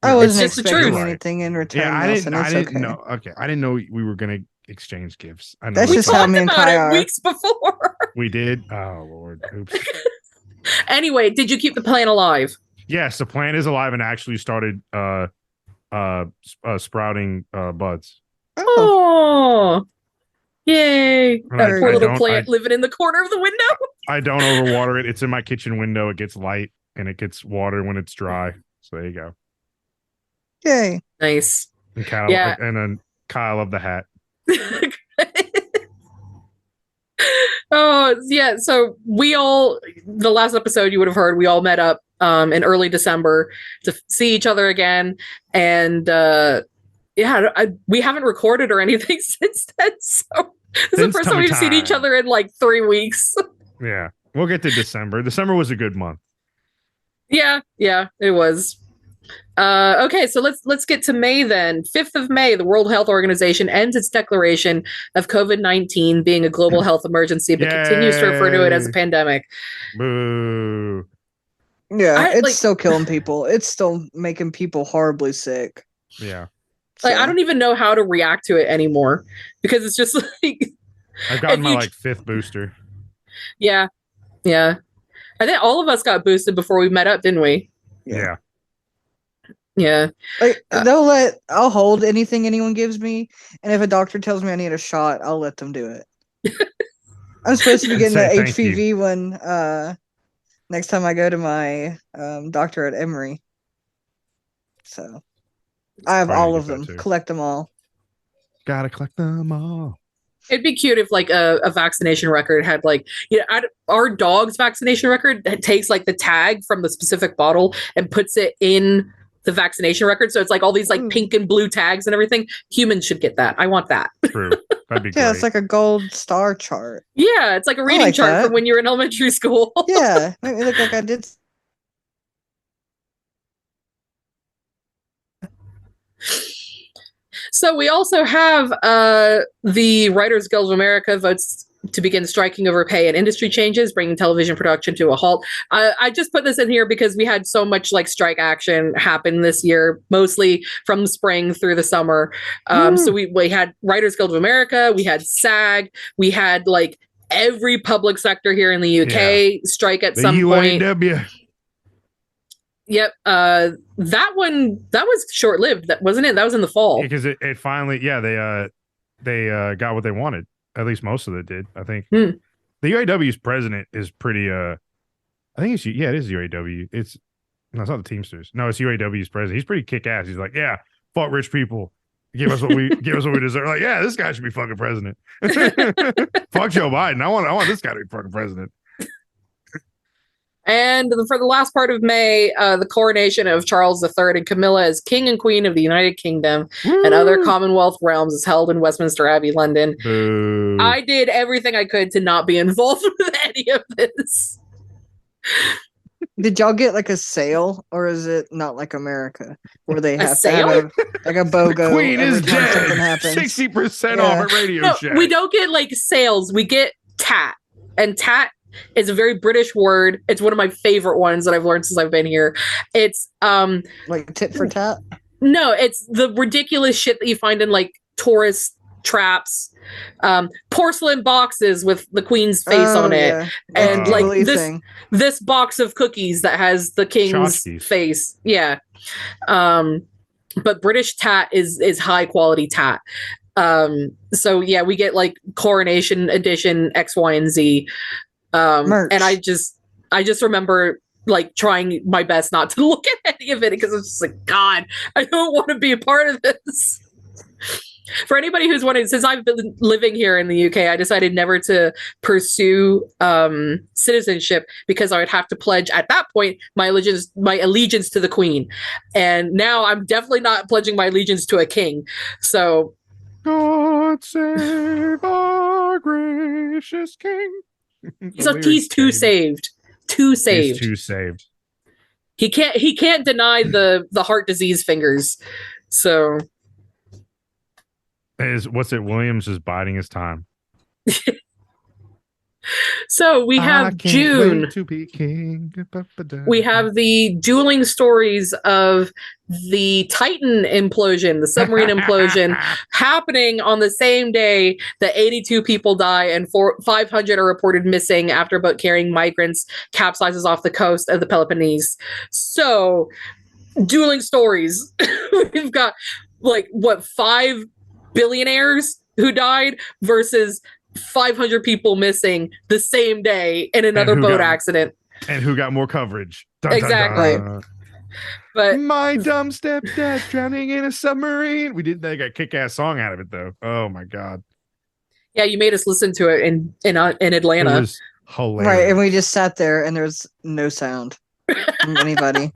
Yeah, wasn't just the expecting truth. anything in return. Yeah, I Nelson. didn't It's know. okay. Okay, I didn't know we were gonna exchange gifts. I know That's we just talked- how me and about Kai it are. weeks before. we did. Oh Lord, oops. Anyway, did you keep the plan alive? Yes, the plant is alive and actually started sprouting buds. Oh, Oh, yay! And That poor I little don't- plant living in the corner of the window. I don't overwater it. It's in my kitchen window. It gets light and it gets water when it's dry. So there you go. yay. Nice. And Kyle, Yeah. and then Kyle of the hat. Oh yeah, so we all, the last episode you would have heard, we all met up in early December to see each other again, and we haven't recorded or anything since then, so this is the Since first time we've seen each time. other in like 3 weeks. Yeah, we'll get to December. December was a good month. Yeah, it was. Okay, so let's get to May then. 5th of May, the World Health Organization ends its declaration of COVID-19 being a global health emergency, but continues to refer to it as a Yay. pandemic. Boo. Yeah, it's like- still killing people. It's still making people horribly sick. Yeah, Like, I So, don't even know how to react to it anymore because it's just like, I've gotten If my you- like 5th booster. yeah. I think all of us got boosted before we met up, didn't we? Yeah. Yeah. like I'll hold anything anyone gives me, and if a doctor tells me I need a shot, I'll let them do it. I'm supposed to be getting Say the thank you. HPV one next time I go to my doctor at Emory. So I have Probably all get of that them. too. Collect them all. Gotta collect them all. It'd be cute if like a vaccination record had like, our dog's vaccination record takes like the tag from the specific bottle and puts it in the vaccination record. So it's like all these like Ooh. pink and blue tags and everything. Humans should get that. I want that. True. That'd be Yeah, great. it's like a gold star chart. Yeah, it's like a reading like chart that. from when you were in elementary school. Yeah, make me look like I did. So we also have the Writers Guild of America votes to begin striking over pay and industry changes, bringing television production to a halt. I just put this in here because we had so much like strike action happen this year, mostly from the spring through the summer. So we had Writers Guild of America, we had SAG, we had like every public sector here in the UK strike at the some point. UAW. Yep. That was short lived. That wasn't it. That was in the fall. Because it finally, they got what they wanted. At least most of it did. I think Hmm. the UAW's president is pretty. I think it is UAW. It's the Teamsters. No, it's UAW's president. He's pretty kick ass. He's like, yeah, fuck rich people. Give us what we deserve. Like, yeah, this guy should be fucking president. Fuck Joe Biden. I want this guy to be fucking president. And for the last part of May, the coronation of Charles III and Camilla as King and Queen of the United Kingdom and other Woo! Commonwealth realms is held in Westminster Abbey, London. Boo. I did everything I could to not be involved with any of this. Did y'all get like a sale, or is it not like America where they have to sale? have like a BOGO Queen every is time something dead. happens? 60% Yeah. off at Radio No, Shack. we don't get like sales. We get tat. And tat is a very British word. It's one of my favorite ones that I've learned since I've been here. It's Like tit for tat. no, it's the ridiculous shit that you find in like tourist traps, porcelain boxes with the queen's face Oh, on it, yeah. and Uh, like Jubilee this thing. this box of cookies that has the king's Tchotchkes. face. Yeah. But British tat is high quality tat. So yeah, we get like coronation edition X, Y, and Z. Merch. And I just remember like trying my best not to look at any of it because it's just like, God, I don't want to be a part of this. For anybody who's wondering, since I've been living here in the UK, I decided never to pursue citizenship because I would have to pledge at that point my allegiance to the Queen, and now I'm definitely not pledging my allegiance to a king. So God save our gracious king. he's too saved. Too saved. He's too saved. He can't deny the heart disease fingers. So Williams is biding his time. So we I have can't June. wait to be king. We have the dueling stories of the Titan implosion, the submarine implosion, happening on the same day that 82 people die and 500 are reported missing after a boat carrying migrants capsizes off the coast of the Peloponnese. So, dueling stories. We've got like what 5 billionaires who died versus 500 people missing the same day in another boat accident. And who got more coverage? Dun, Exactly. Dun, dun. But my dumb stepdad drowning in a submarine. We did a kick-ass song out of it though. Oh my god. yeah, you made us listen to it in Atlanta. It was hilarious. Right, and we just sat there and there was no sound from anybody.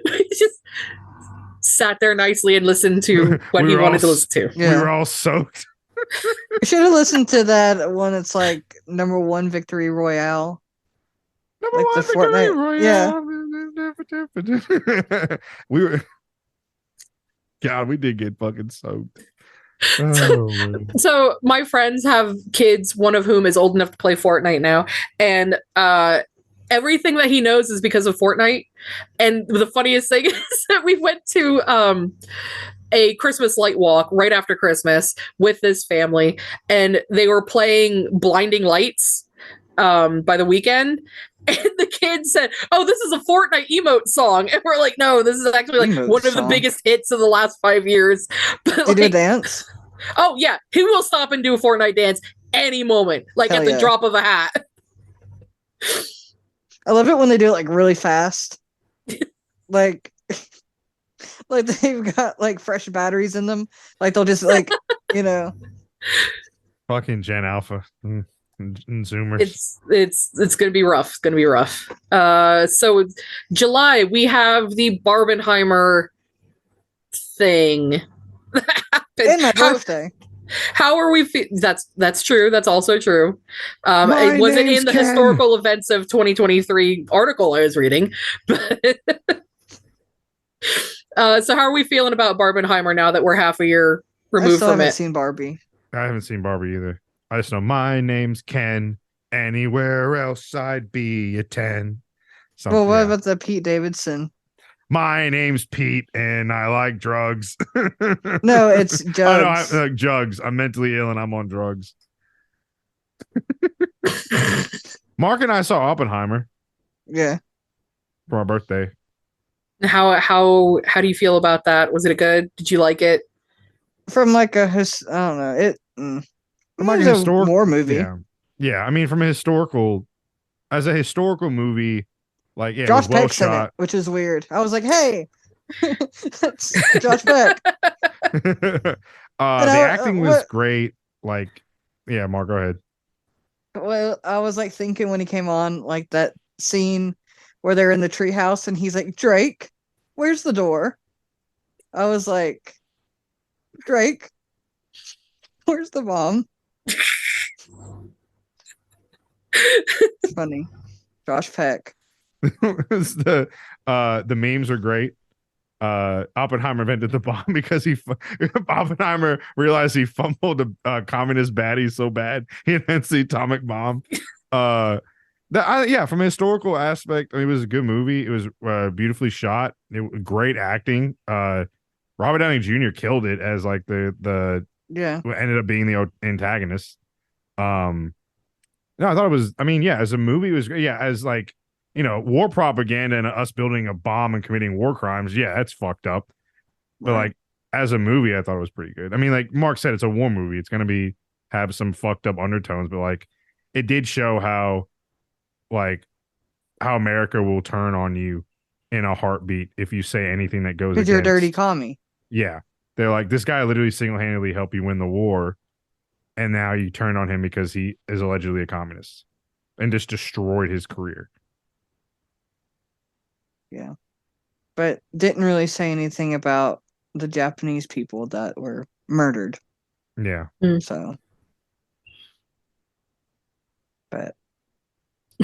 We just sat there nicely and listened to what We he were wanted to all- listen to. We Yeah, were all soaked. we should have listened to that one. It's like #1 victory royale. Number Like one the victory royale. We were. God, we did get fucking soaked. Oh, man. So my friends have kids, one of whom is old enough to play Fortnite now, and everything that he knows is because of Fortnite. And the funniest thing is that we went to a Christmas light walk right after Christmas with this family, and they were playing Blinding Lights by The Weeknd. And the kid said, "Oh, this is a Fortnite emote song," and we're like, "No, this is actually like Emote one of the song. biggest hits of the last 5 years." But They do a like, dance. oh yeah, he will stop and do a Fortnite dance any moment, like Hell at the yeah. drop of a hat. I love it when they do it like really fast. like like they've got like fresh batteries in them. Like they'll just like Fucking Gen Alpha and Zoomers. It's gonna be rough. It's gonna be rough. So July we have the Barbenheimer thing. that happened. and my birthday. How are we? That's true. That's also true. My It wasn't name's in the Ken. historical events of 2023 article I was reading. But so how are we feeling about Barbenheimer now that we're half a year I removed still from haven't it? seen Barbie. I haven't seen Barbie either. I just know my name's Ken. Anywhere else I'd be a 10. Something, Well, what yeah. about the Pete Davidson? My name's Pete and I like drugs. No, it's Oh, no, I Jugs. like drugs. I'm mentally ill and I'm on drugs. Mark and I saw Oppenheimer Yeah. for our birthday. How do you feel about that? Was it good? Did you like it? From like I don't know. From like Like a historic- war movie. Yeah. Yeah. I mean, from a historical movie, like, yeah, Josh it was well Peck's in it, shot. which is weird. I was like, hey, that's Josh Peck. The I- acting was what- great. Like, yeah, Mark, go ahead. Well, I was like thinking when he came on, like that scene where they're in the treehouse and he's like, Drake, where's the door? I was like, Drake, where's the bomb? Funny. Josh Peck. It's the memes are great. Oppenheimer invented the bomb because Oppenheimer realized he fumbled a communist baddie so bad he invents the atomic bomb. From a historical aspect, I mean, it was a good movie. It was beautifully shot. Great acting. Robert Downey Jr. killed it as like the Yeah. who ended up being the antagonist. No, I thought it was. I mean, yeah, as a movie, it was. Yeah, as like, war propaganda and us building a bomb and committing war crimes. Yeah, that's fucked up. But Right. like as a movie, I thought it was pretty good. I mean, like Mark said, it's a war movie. It's gonna have some fucked up undertones, but like it did show how America will turn on you in a heartbeat if you say anything that goes Because against. you're a dirty commie. Yeah. They're like, this guy literally single-handedly helped you win the war, and now you turn on him because he is allegedly a communist and just destroyed his career. But didn't really say anything about the Japanese people that were murdered. Yeah. So, but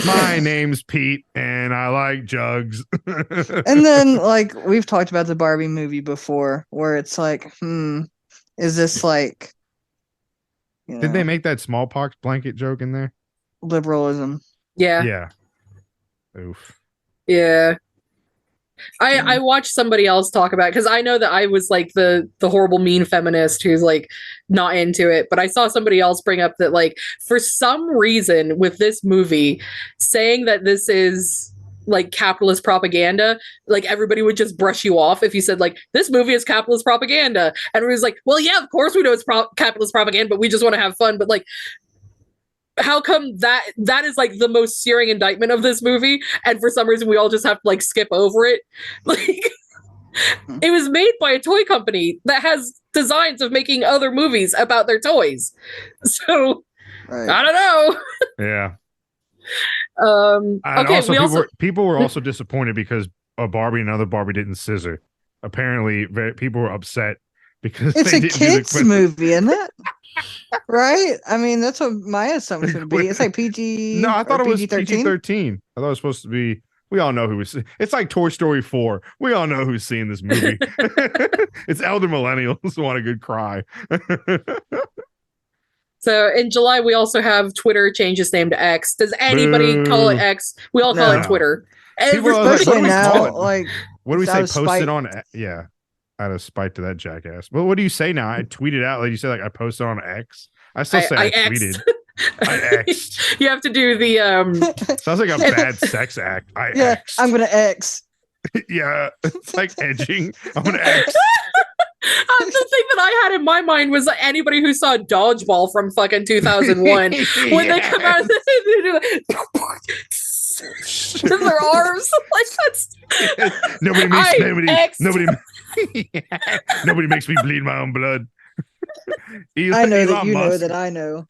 My name's Pete and I like jugs. and then like we've talked about the Barbie movie before, where it's like, is this like You Did they know, make that smallpox blanket joke in there? liberalism? Yeah. Yeah. Oof. Yeah. I Yeah. watched somebody else talk about it because I know that I was like the horrible mean feminist who's like not into it, but I saw somebody else bring up that like for some reason with this movie saying that this is like capitalist propaganda, like everybody would just brush you off if you said like this movie is capitalist propaganda, and it was like, well, yeah, of course we know it's capitalist propaganda, but we just want to have fun. But like, how come that is like the most searing indictment of this movie, and for some reason we all just have to like skip over it? Like, it was made by a toy company that has designs of making other movies about their toys, so Right. I don't know. Yeah. And Okay, also, we people were also disappointed because a Barbie and another Barbie didn't scissor. Apparently, people were upset because It's they a didn't do the kids quiz. movie, isn't it? Right? I mean, that's what my assumption would be. It's like PG. No, I thought or it was PG-13. PG-13. I thought it was supposed to be. We all know who was. It's like Toy Story 4. We all know who's seeing this movie. It's elder millennials who want a good cry. So in July, we also have Twitter change its name to X. Does anybody call it Boo. X? We all call No. it Twitter. People are like, Especially what do we call now, it? like What do we it's say? out of Post spite. it on. Yeah, out of spite to that jackass. Well, what do you say now? I tweeted out like you said. Like I posted on X. I still say I tweeted. I X'd. You have to do the Sounds like a bad sex act. Yeah, X'd. I'm gonna X. Yeah, it's like edging. I'm gonna X. the thing that I had in my mind was anybody who saw Dodgeball from fucking 2001 when they come out, they do with their arms like that's nobody makes nobody X'd. nobody makes me bleed my own blood. I know that Elon you know Musk- that I know.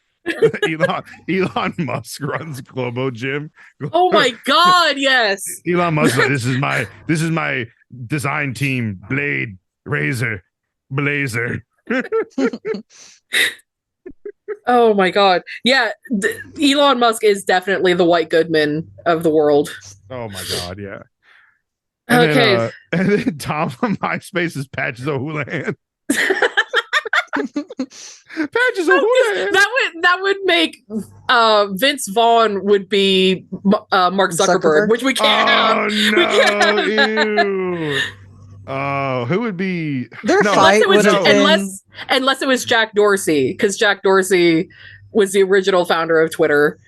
Elon Musk runs Globo Gym. Oh my god, yes. Elon Musk, like, this is my design team. Blade, Razor, Blazer. Oh my god. Yeah, Elon Musk is definitely the White Goodman of the world. Oh my god, yeah. And Okay. and then Tom from MySpace is Patches O'Houlihan. Patches O'Houlihan. That would make Vince Vaughn would be Mark Zuckerberg, Zuckerberg? which we can't have. Oh We can't have. no! Ew. Oh, who would be? Their No, Unless fight it was would have been. unless it was Jack Dorsey, because Jack Dorsey was the original founder of Twitter.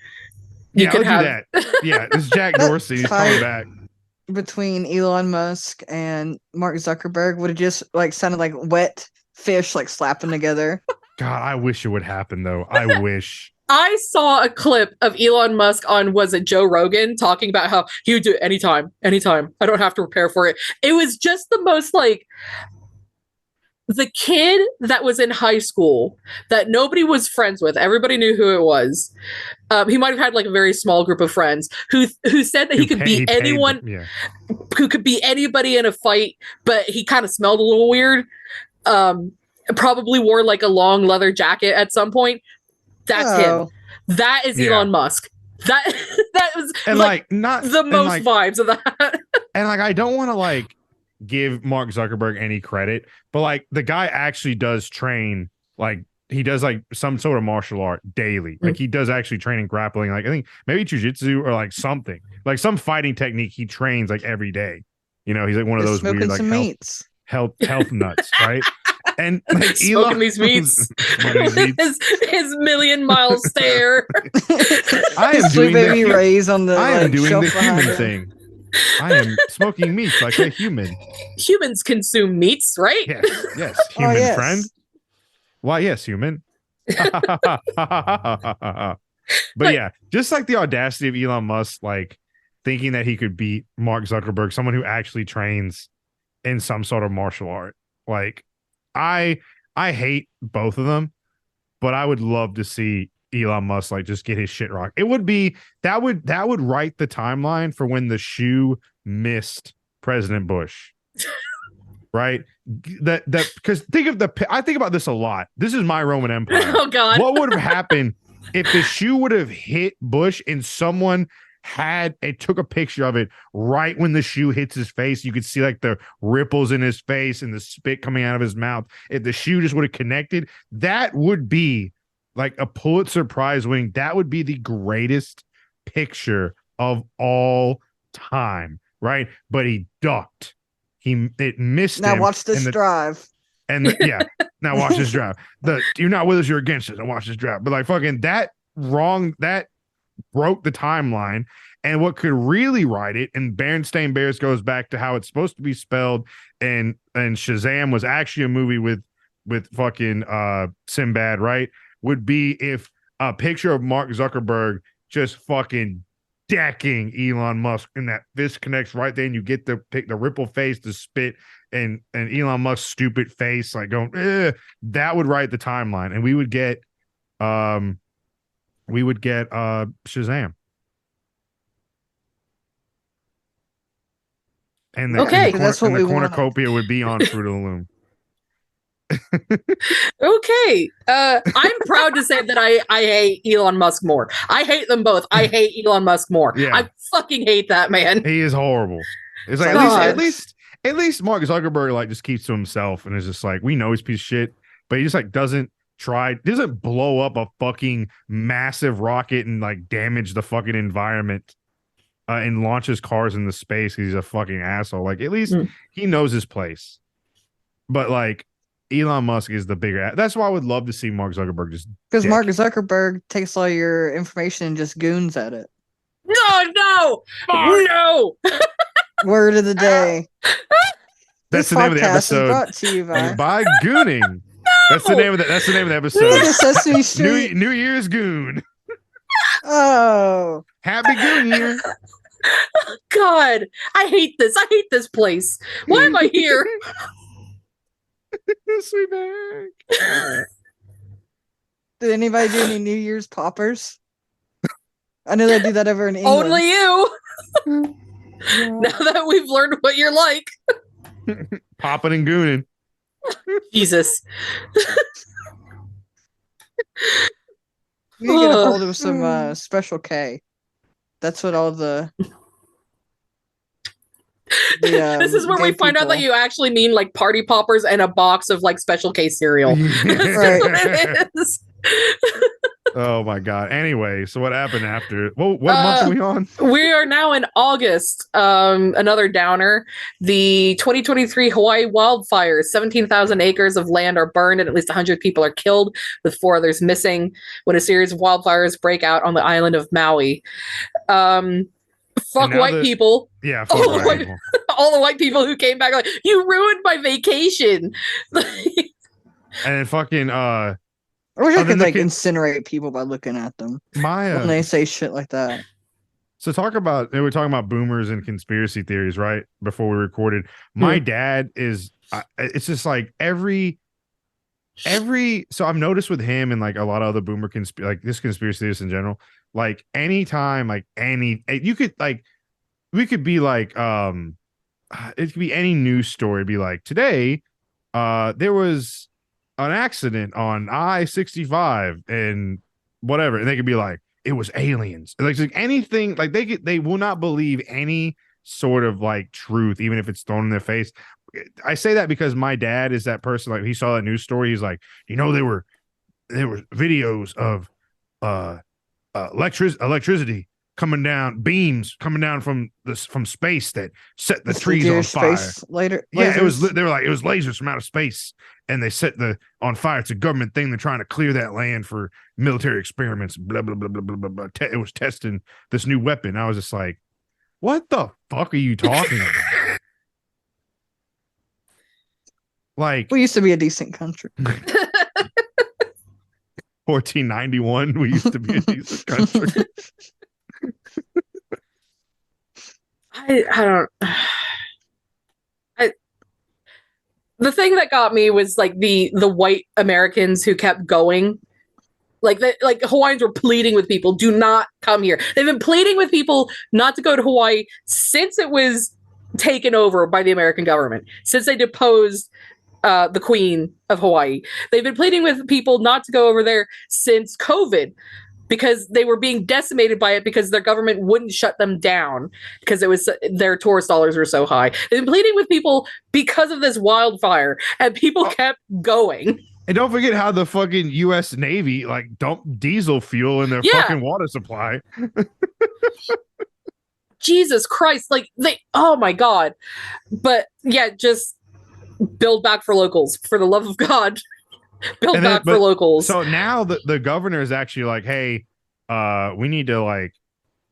You Yeah, could I'll have do that. Yeah, it's Jack That Dorsey. He's coming fight- back. Between Elon Musk and Mark Zuckerberg would have just like sounded like wet fish like slapping together. God, I wish it would happen though. I wish. I saw a clip of Elon Musk on, was it Joe Rogan, talking about how he would do it anytime. I don't have to prepare for it. It was just the most like the kid that was in high school that nobody was friends with. Everybody knew who it was. He might have had like a very small group of friends who said that he could beat anyone, Yeah. who could beat anybody in a fight, but he kind of smelled a little weird. Probably wore like a long leather jacket at some point. That's him. Oh, That is Yeah. Elon Musk. That was And like not the and, most like, vibes of that. and like I don't want to like give Mark Zuckerberg any credit, but like the guy actually does train, like he does like some sort of martial art daily. Like he does actually train in grappling, like I think maybe jujitsu or like something, like some fighting technique he trains like every day. You know, he's like one of just those smoking weird like some health, meats. health nuts, right? And like Smoking these meats. Smoking these meats. his million-mile stare. I am Sweet doing baby the, Ray's on the I am like, doing shelf the behind human him. thing. I am smoking meats like a human. Humans consume meats, right? Yes, yes, human yes. friend. Why, yes, human. But yeah, just like the audacity of Elon Musk, like thinking that he could beat Mark Zuckerberg, someone who actually trains in some sort of martial art. Like, I hate both of them, but I would love to see Elon Musk like just get his shit rocked. It would be that would write the timeline for when the shoe missed President Bush. Right? That because I think about this a lot. This is my Roman Empire. Oh God. What would have happened if the shoe would have hit Bush and someone took a picture of it right when the shoe hits his face? You could see like the ripples in his face and the spit coming out of his mouth. If the shoe just would have connected, that would be like a Pulitzer Prize winning, that would be the greatest picture of all time, right? But he ducked. It missed Now him. watch this and the- drive. yeah, now watch this drive. You're not with us, you're against us. And watch this drive. But like fucking that broke the timeline. And what could really write it, and Berenstain Bears goes back to how it's supposed to be spelled, and Shazam was actually a movie with fucking Sinbad, right? Would be if a picture of Mark Zuckerberg just fucking decking Elon Musk, and that fist connects right there, and you get the ripple face, the spit, and Elon Musk's stupid face, like going, that would write the timeline, and we would get Shazam. And Okay. That's what and we the wanted. cornucopia would be on Fruit of the Loom. Okay. I'm proud to say that I hate Elon Musk more. I hate them both. I hate Elon Musk more. Yeah. I fucking hate that man. He is horrible. It's like God. at least Mark Zuckerberg like just keeps to himself and is just like, we know he's a piece of shit, but he just like doesn't blow up a fucking massive rocket and like damage the fucking environment and launches cars into space. He's a fucking asshole. Like at least he knows his place. But like Elon Musk is the bigger. That's why I would love to see Mark Zuckerberg just Because dick. Mark Zuckerberg takes all your information and just goons at it. No. Word of the day. That's This the name of the podcast is episode. brought to you by By gooning. That's the name of the episode. Sesame Street. New Year's goon. Oh, Happy goon year. God, I hate this. I hate this place. Why am I here? Sweet back. did anybody do any New Year's poppers? I know they do that over in England. Only you. Now that we've learned what you're like. Popping and gooning. Jesus. We need to get a hold of some Special K. That's what all the This is where we gay find out that people- you actually mean like party poppers and a box of like Special K cereal. That's Right. what it is. Oh my god. Anyway, so what happened after? Well, what month are we on? We are now in August. Another downer. The 2023 Hawaii wildfires. 17,000 acres of land are burned and at least 100 people are killed, with 4 others missing when a series of wildfires break out on the island of Maui. Fuck now white people. Yeah, fuck Oh, white wait. people. All the white people who came back like, you ruined my vacation. And then fucking I wish I then could they like can- incinerate people by looking at them when Maya. they say shit like that. So we were talking about boomers and conspiracy theories, right? Before we recorded. My dad is it's just like every so I've noticed with him and like a lot of other boomer like this conspiracy theorists in general, like anytime, like you could like we could be like it could be any news story, be like today there was an accident on I-65 and whatever, and they could be like it was aliens, like anything, like they will not believe any sort of like truth, even if it's thrown in their face. I say that because my dad is that person. Like he saw that news story, he's like, there were videos of electricity coming down, beams coming down from space that set the trees on fire. Later, Yeah, it was. lasers. They were like, it was lasers from outer space, and they set on fire. It's a government thing. They're trying to clear that land for military experiments. Blah blah blah blah blah blah. blah. It was testing this new weapon. I was just like, what the fuck are you talking about? Like We used to be a decent country. 1491, we used to be a decent country. I don't. The thing that got me was like the white Americans who kept going. Like Hawaiians were pleading with people, do not come here. They've been pleading with people not to go to Hawaii since it was taken over by the American government, since they deposed the Queen of Hawaii. They've been pleading with people not to go over there since COVID, because they were being decimated by it because their government wouldn't shut them down because it was their tourist dollars were so high. They've been pleading with people because of this wildfire, and people kept going. And don't forget how the fucking U.S. Navy like dump diesel fuel in their Yeah. fucking water supply. Jesus Christ, like oh my God. But yeah, just build back for locals, for the love of God. Build And then- back for but- locals. So now the governor is actually like, hey, we need to like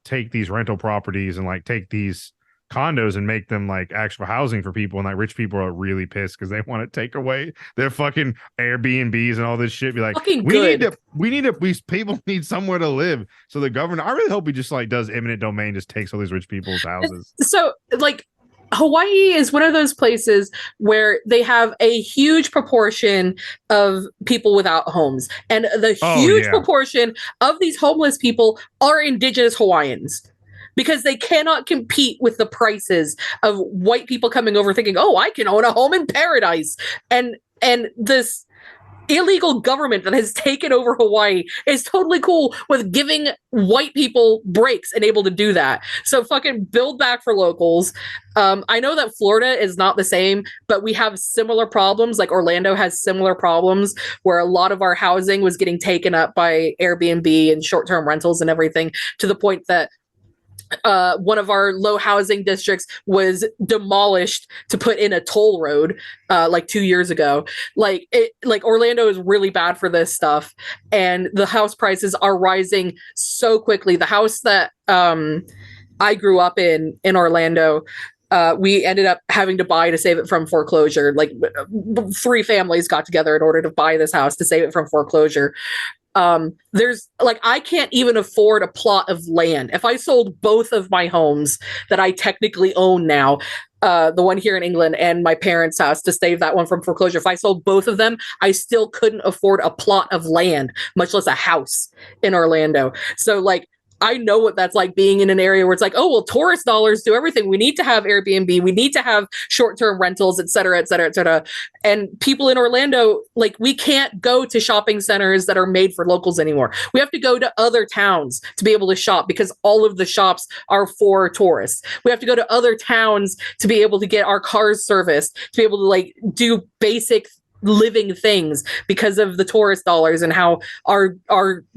take these rental properties and like take these condos and make them like actual housing for people. And like rich people are really pissed because they want to take away their fucking Airbnbs and all this shit. Be like, Fucking we good. need to these people need somewhere to live. So the governor, I really hope he just like does eminent domain, just takes all these rich people's houses. So like Hawaii is one of those places where they have a huge proportion of people without homes, and the Oh, huge yeah. proportion of these homeless people are indigenous Hawaiians, because they cannot compete with the prices of white people coming over thinking, oh, I can own a home in paradise. And this illegal government that has taken over Hawaii is totally cool with giving white people breaks and able to do that. So fucking build back for locals. I know that Florida is not the same, but we have similar problems. Like Orlando has similar problems where a lot of our housing was getting taken up by Airbnb and short-term rentals and everything, to the point that one of our low housing districts was demolished to put in a toll road like 2 years ago. Like Orlando is really bad for this stuff, and the house prices are rising so quickly. The house that I grew up in Orlando, we ended up having to buy to save it from foreclosure. Like 3 families got together in order to buy this house to save it from foreclosure. There's like, I can't even afford a plot of land. If I sold both of my homes that I technically own now, the one here in England and my parents' house, to save that one from foreclosure, if I sold both of them, I still couldn't afford a plot of land, much less a house in Orlando. So like, I know what that's like, being in an area where it's like, oh, well, tourist dollars do everything. We need to have Airbnb. We need to have short-term rentals, et cetera, et cetera, et cetera. And people in Orlando, like, we can't go to shopping centers that are made for locals anymore. We have to go to other towns to be able to shop, because all of the shops are for tourists. We have to go to other towns to be able to get our cars serviced, to be able to like do basic living things, because of the tourist dollars, and how our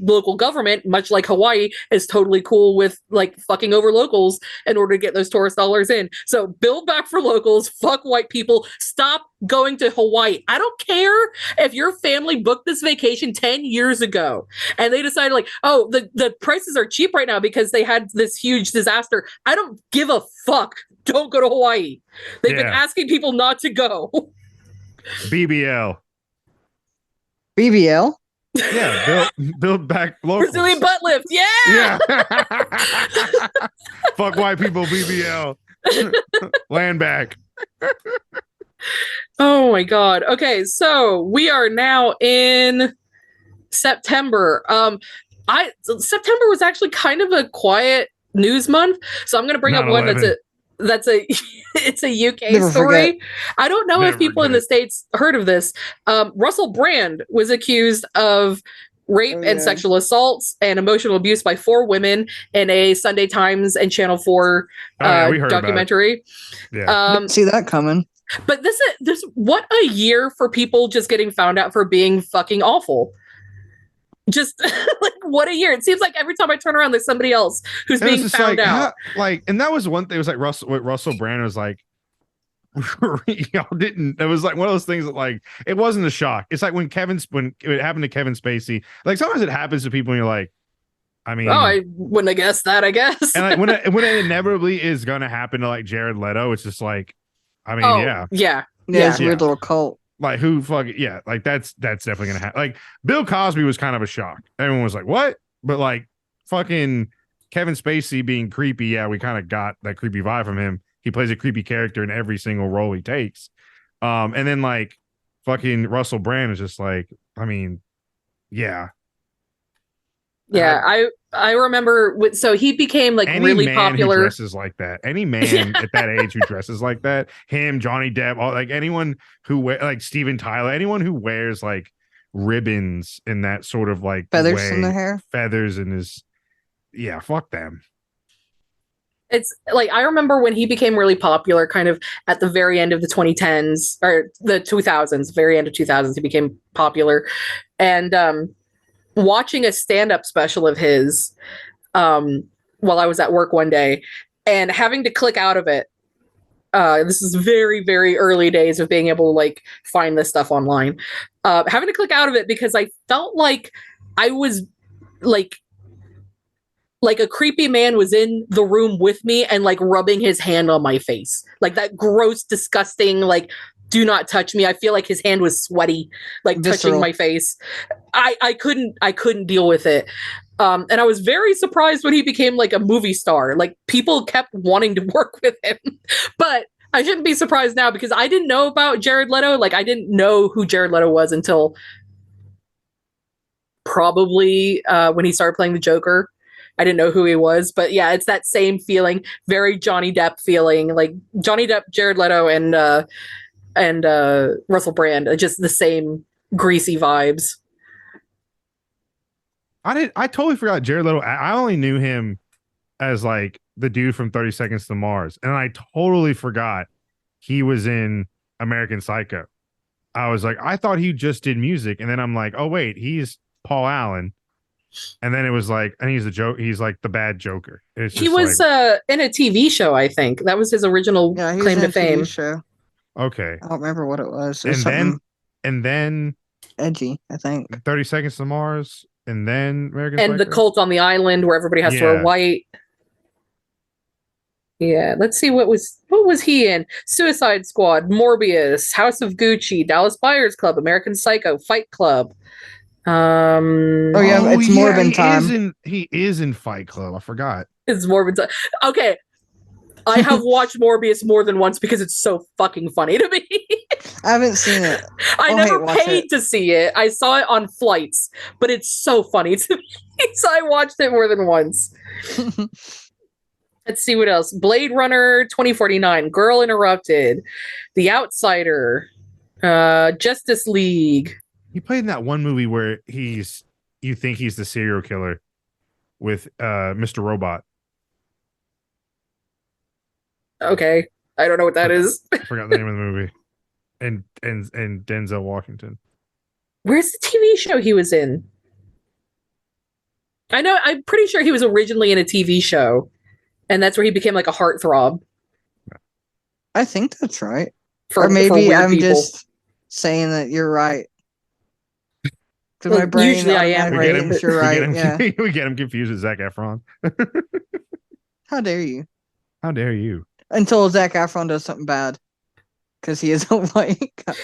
local government, much like Hawaii, is totally cool with like fucking over locals in order to get those tourist dollars in. So build back for locals, fuck white people, stop going to Hawaii. I don't care if your family booked this vacation 10 years ago and they decided like, oh, the prices are cheap right now because they had this huge disaster. I don't give a fuck. Don't go to Hawaii. They've been Yeah. asking people not to go. BBL. BBL. Yeah, build back locals. Brazilian butt lift. Yeah. Yeah. Fuck white people, BBL. Land back. Oh my God. Okay, so we are now in September. September was actually kind of a quiet news month, so I'm going to bring up one 9/11. that's a it's a UK Never story. forget. I don't know Never if people in the States heard of this. Russell Brand was accused of rape Oh, and yeah. sexual assaults and emotional abuse by 4 women in a Sunday Times and Channel 4 Oh, yeah, we heard about it. documentary. Yeah. Didn't see that coming. But this what a year for people just getting found out for being fucking awful. Just like, what a year. It seems like every time I turn around, there's somebody else who's It was being just found like, out. and that was one thing. It was like Russell Brand was like, y'all didn't. It was like one of those things that like, it wasn't a shock. It's like when it happened to Kevin Spacey. Like sometimes it happens to people and you're like, I mean, Oh, I wouldn't have guessed that, I guess. and like when it inevitably is going to happen to like Jared Leto, it's just like, I mean, oh, yeah, yeah. Yeah, it's a Yeah. weird little cult. like who fuck yeah, like that's definitely gonna happen. Like Bill Cosby was kind of a shock. Everyone was like, what? But like fucking Kevin Spacey being creepy, yeah, we kind of got that creepy vibe from him. He plays a creepy character in every single role he takes. And then like fucking Russell Brand is just like, I mean, yeah. Yeah, I remember. So he became like Any really man popular. who dresses like that, any man at that age who dresses like that, him, Johnny Depp, all, like anyone who like Steven Tyler, anyone who wears like ribbons in that sort of like Feathers way, in their hair. feathers in his, yeah, fuck them. It's like I remember when he became really popular kind of at the very end of the 2010s or the 2000s, very end of 2000s he became popular. And watching a stand-up special of his while I was at work one day and having to click out of it. This is very, very early days of being able to like find this stuff online. Having to click out of it because I felt like I was like a creepy man was in the room with me and like rubbing his hand on my face. Like that gross, disgusting, like, do not touch me. I feel like his hand was sweaty, like Visceral. touching my face. I couldn't deal with it. And I was very surprised when he became like a movie star. Like people kept wanting to work with him. But I shouldn't be surprised now because I didn't know about Jared Leto. Like I didn't know who Jared Leto was until probably when he started playing the Joker. I didn't know who he was, but yeah, it's that same feeling, very Johnny Depp feeling, like Johnny Depp, Jared Leto, and Russell Brand, just the same greasy vibes. I totally forgot Jared Leto. I only knew him as like the dude from 30 Seconds to Mars, and I totally forgot he was in American Psycho. I was like, I thought he just did music, and then I'm like, oh wait, he's Paul Allen. And then it was like, and he's the joke. He's like the bad Joker. He was in a TV show, I think. That was his original claim to fame. Show. Okay. I don't remember what it was. And then edgy, I think. 30 Seconds to Mars, and then American and Psycho. The Cult on the Island, where everybody has to wear white. Yeah, let's see what was he in? Suicide Squad, Morbius, House of Gucci, Dallas Buyers Club, American Psycho, Fight Club. It's Morbin time. He is in Fight Club. I forgot. It's Morbin time. Okay. I have watched Morbius more than once because it's so fucking funny to me. I haven't seen it. I never paid to see it. I saw it on flights, but it's so funny to me. So I watched it more than once. Let's see what else. Blade Runner 2049, Girl Interrupted, The Outsider, Justice League. He played in that one movie where you think he's the serial killer with Mr. Robot. Okay. I don't know what that is. I forgot the name of the movie. And Denzel Washington. Where's the TV show he was in? I'm pretty sure he was originally in a TV show. And that's where he became like a heartthrob. I think that's right. Or maybe I'm just saying that you're right. My brain usually I am right. You're right. We get him confused with Zac Efron. How dare you? How dare you? Until Zac Efron does something bad. Because he is a white guy.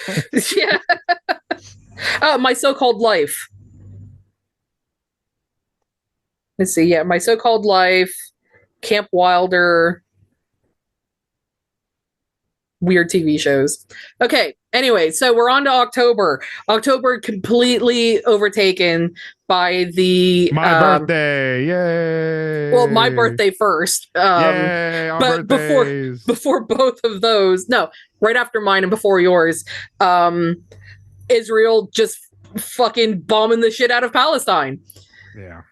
Yeah. My So-Called Life. Let's see. Yeah, My So-Called Life. Camp Wilder. Weird TV shows. Okay. Anyway, so we're on to October. October completely overtaken by the my birthday. Yay! Well, my birthday first. Yay! But before both of those, no, right after mine and before yours, Israel just fucking bombing the shit out of Palestine. Yeah.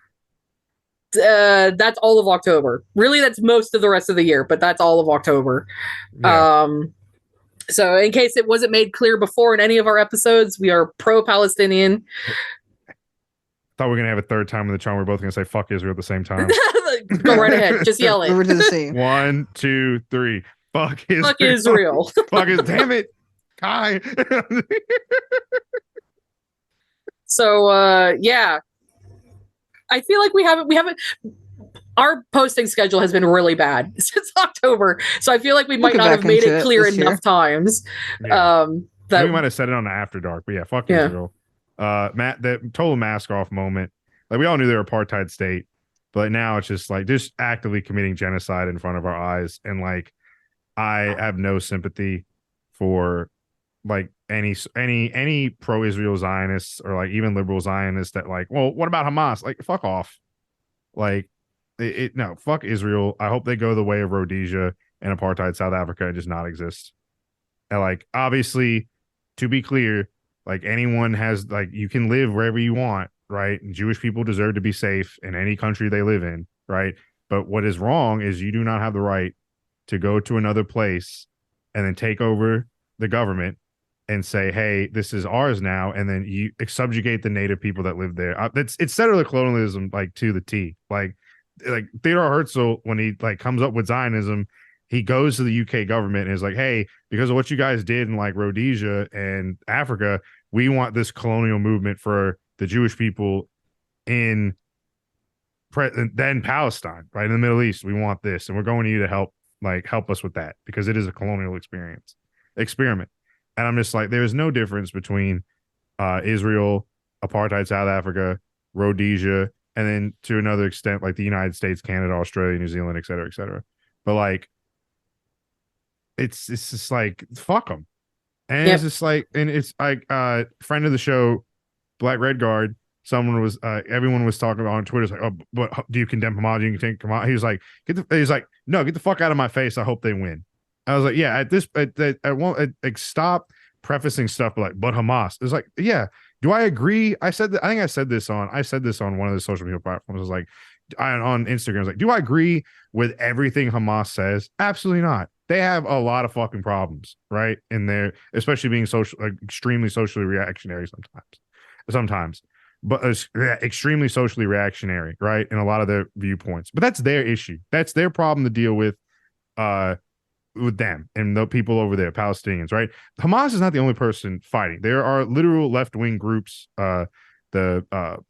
That's all of October. Really, that's most of the rest of the year, but that's all of October. Yeah. So in case it wasn't made clear before in any of our episodes, we are pro-Palestinian. Thought we were going to have a third time in the charm. We're both going to say fuck Israel at the same time. Go right ahead. Just yell it. Over to the scene. 1, 2, 3. Fuck Israel. Fuck Israel. Fuck it. Damn it. Kai. So, yeah. I feel like we haven't our posting schedule has been really bad since October. So I feel like we might not have made it clear enough times. Yeah. That we might have said it on the After Dark, but yeah, fuck Israel. Matt, the total mask off moment. Like we all knew they were apartheid state, but now it's just like just actively committing genocide in front of our eyes. And like I have no sympathy for like any pro-Israel Zionists or like even liberal Zionists that like, well, what about Hamas? Like, fuck off. Like no, fuck Israel. I hope they go the way of Rhodesia and apartheid South Africa and just not exist. And like, obviously, to be clear, like anyone has like you can live wherever you want, right? And Jewish people deserve to be safe in any country they live in, right? But what is wrong is you do not have the right to go to another place and then take over the government and say, hey, this is ours now, and then you subjugate the native people that live there. It's settler colonialism, like, to the T. Like Theodore Herzl, when he like comes up with Zionism, he goes to the UK government and is like, hey, because of what you guys did in like Rhodesia and Africa, we want this colonial movement for the Jewish people in then Palestine, right, in the Middle East. We want this, and we're going to you to help us with that, because it is a colonial experiment. And I'm just like, there's no difference between Israel, apartheid South Africa, Rhodesia, and then to another extent, like the United States, Canada, Australia, New Zealand, et cetera, et cetera. But like, it's just like, fuck them. And It's just like, and it's like, friend of the show, Black Red Guard, everyone was talking about on Twitter, like, oh, but do you condemn Hamas? Do you condemn Hamas? He was like, no, get the fuck out of my face. I hope they win. I was like, yeah, I won't stop prefacing stuff like, but Hamas. It's like, yeah, do I agree? I think I said this on one of the social media platforms. I was like, on Instagram, I was like, do I agree with everything Hamas says? Absolutely not. They have a lot of fucking problems, right? In there, especially being extremely socially reactionary sometimes, but extremely socially reactionary, right? In a lot of their viewpoints, but that's their issue. That's their problem to deal with them and the people over there, Palestinians, right? Hamas is not the only person fighting. There are literal left-wing groups, the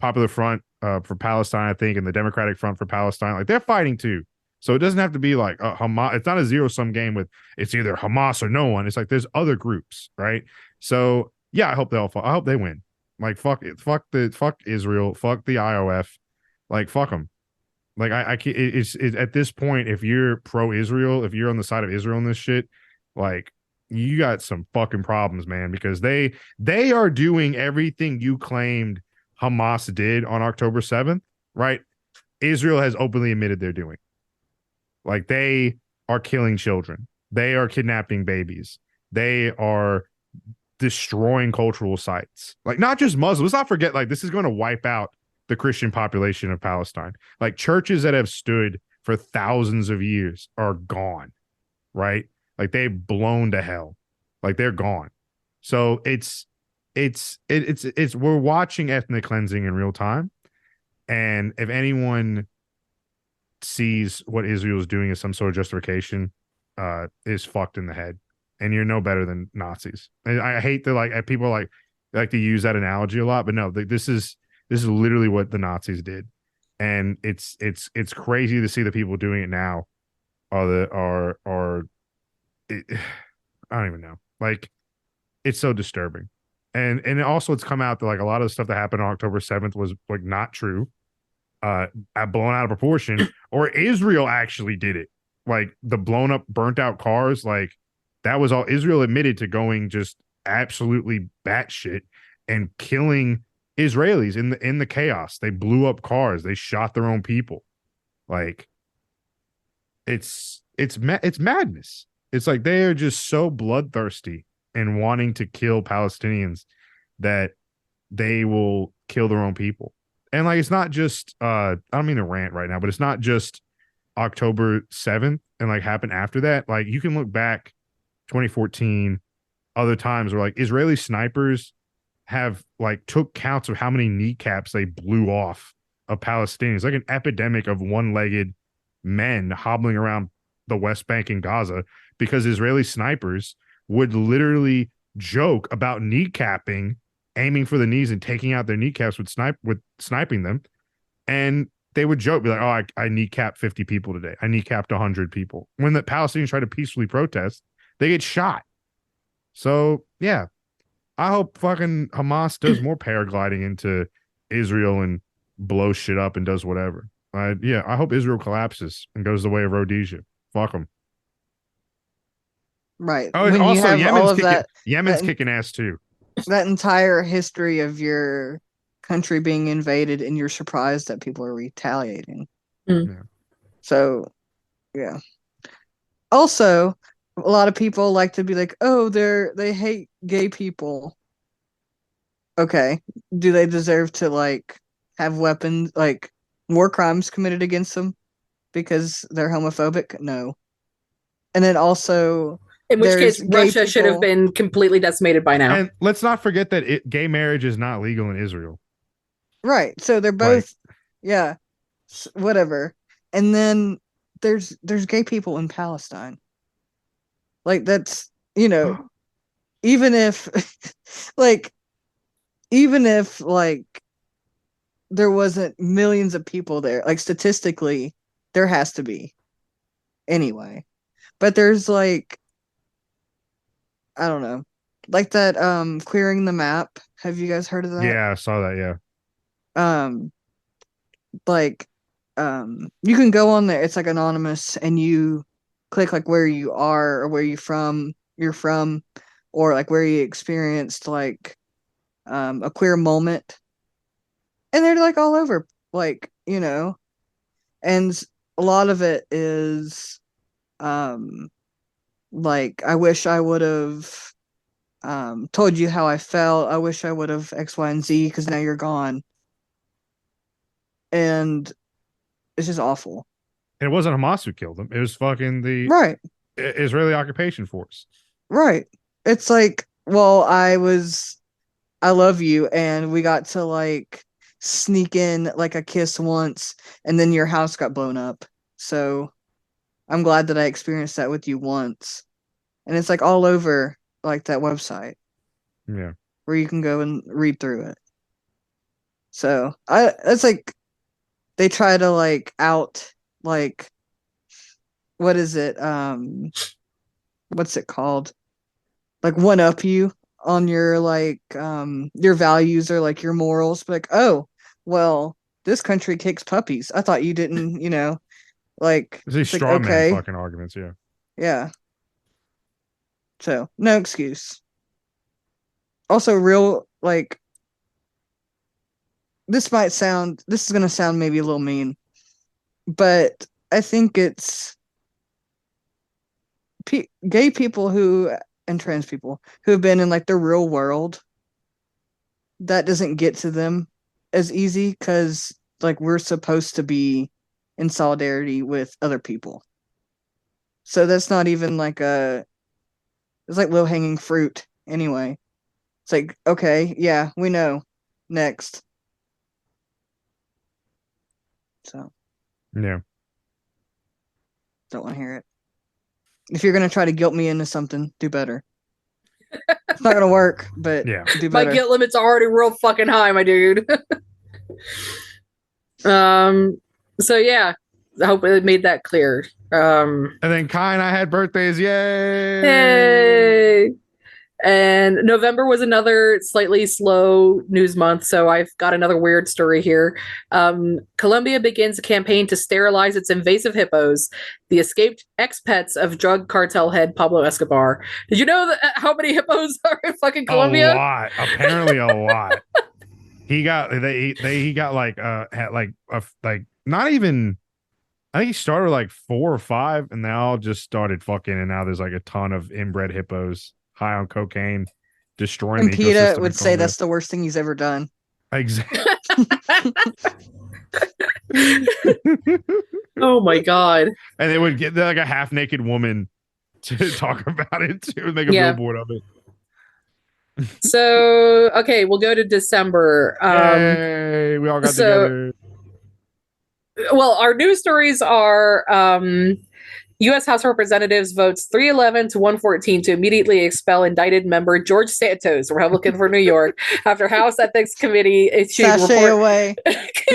Popular Front for Palestine, I think, and the Democratic Front for Palestine. Like, they're fighting too. So it doesn't have to be like Hamas. It's not a zero-sum game with it's either Hamas or no one. It's like there's other groups, right? So yeah, I hope they all fall. I hope they win. Like, fuck Israel, fuck the IOF, like, fuck them. Like, I can't, it's at this point, if you're pro-Israel, if you're on the side of Israel in this shit, like, you got some fucking problems, man, because they are doing everything you claimed Hamas did on October 7th, right? Israel has openly admitted they're doing. Like, they are killing children. They are kidnapping babies. They are destroying cultural sites. Like, not just Muslims. Let's not forget, like, this is going to wipe out the Christian population of Palestine. Like, churches that have stood for thousands of years are gone, right? Like, they've blown to hell. Like, they're gone. So it's we're watching ethnic cleansing in real time. And if anyone sees what Israel is doing as some sort of justification, is fucked in the head. And you're no better than Nazis. And I hate that, like, people like to use that analogy a lot, but no, this is literally what the Nazis did. And it's crazy to see the people doing it now I don't even know. Like, it's so disturbing. And also, it's come out that, like, a lot of the stuff that happened on October 7th was, like, not true, blown out of proportion, or Israel actually did it. Like, the burnt out cars, like, that was all Israel admitted to, going just absolutely batshit and killing Israelis in the chaos. They blew up cars. They shot their own people. Like, it's madness. It's like they are just so bloodthirsty and wanting to kill Palestinians that they will kill their own people. And, like, it's not just I don't mean to rant right now, but it's not just October 7th and, like, happened after that. Like, you can look back 2014, other times where, like, Israeli snipers have, like, took counts of how many kneecaps they blew off of Palestinians, like an epidemic of one-legged men hobbling around the West Bank and Gaza, because Israeli snipers would literally joke about kneecapping, aiming for the knees and taking out their kneecaps with sniping them. And they would joke, be like, oh, I kneecapped 50 people today. I kneecapped 100 people. When the Palestinians try to peacefully protest, they get shot. So, yeah, I hope fucking Hamas does more paragliding into Israel and blows shit up and does whatever. Yeah, I hope Israel collapses and goes the way of Rhodesia. Fuck them. Right. Oh, and When you also have Yemen's that- kicking ass too. that entire history of your country being invaded, and you're surprised that people are retaliating. Mm. Yeah. So, yeah. Also, a lot of people like to be like, oh, they hate gay people. Okay. Do they deserve to, like, have weapons, like, war crimes committed against them? because they're homophobic? No. And then also, In which there's case, gay Russia should have people- been completely decimated by now. And let's not forget that gay marriage is not legal in Israel. right. So they're both, yeah, whatever. And then there's gay people in Palestine. Like that's, you know, even if like there wasn't millions of people there, like statistically there has to be anyway. But there's like, I don't know, like that Clearing the Map. Have you guys heard of that? Yeah, I saw that. Yeah. Like you can go on there, it's like anonymous, and you click like where you are or where you're from, or like where you experienced like a queer moment, and they're like all over, like, you know, and a lot of it is like, I wish I would have told you how I felt, I wish I would have X, Y, and Z because now you're gone. And it's just awful. And it wasn't Hamas who killed them. It was fucking the Right. Israeli occupation force. Right. It's like, well, I love you, and we got to like sneak in like a kiss once, and then your house got blown up. So I'm glad that I experienced that with you once. And it's like all over like that website Yeah. where you can go and read through it. So it's like they try to like out, like, what is it? What's it called? Like one up you on your like your values or like your morals. But like, oh, well, this country kicks puppies. I thought you didn't, you know, like, It's these it's like, straw okay. man fucking arguments. Yeah. Yeah. So no excuse. Also, real like, this is gonna sound maybe a little mean, but I think it's gay people and trans people who have been in like the real world, that doesn't get to them as easy because like we're supposed to be in solidarity with other people. So that's not even like it's like low hanging fruit anyway. It's like, okay, yeah, we know. Next. So Yeah. don't want to hear it. If you're gonna try to guilt me into something, do better. It's not gonna work, but Yeah. do My better. guilt limit's already real fucking high, my dude. So yeah, I hope it made that clear. And then Kai and I had birthdays. Yay! Hey. And November was another slightly slow news month, so I've got another weird story here. Colombia begins a campaign to sterilize its invasive hippos, the escaped ex-pets of drug cartel head Pablo Escobar. Did you know how many hippos are in fucking Colombia? A lot. Apparently, a lot. He got he got like had like not even. I think he started with like 4 or 5, and they all just started fucking. And now there's like a ton of inbred hippos high on cocaine, destroying And the PETA ecosystem. would say that's the worst thing he's ever done. exactly. Oh my god. And they would get like a half naked woman to talk about it too, and make a Yeah. billboard of it. So okay, we'll go to December. Yay, we all got together. Well, our news stories are U.S. House of Representatives votes 311 to 114 to immediately expel indicted member George Santos, Republican for New York, after House Ethics Committee issued Sashay report away.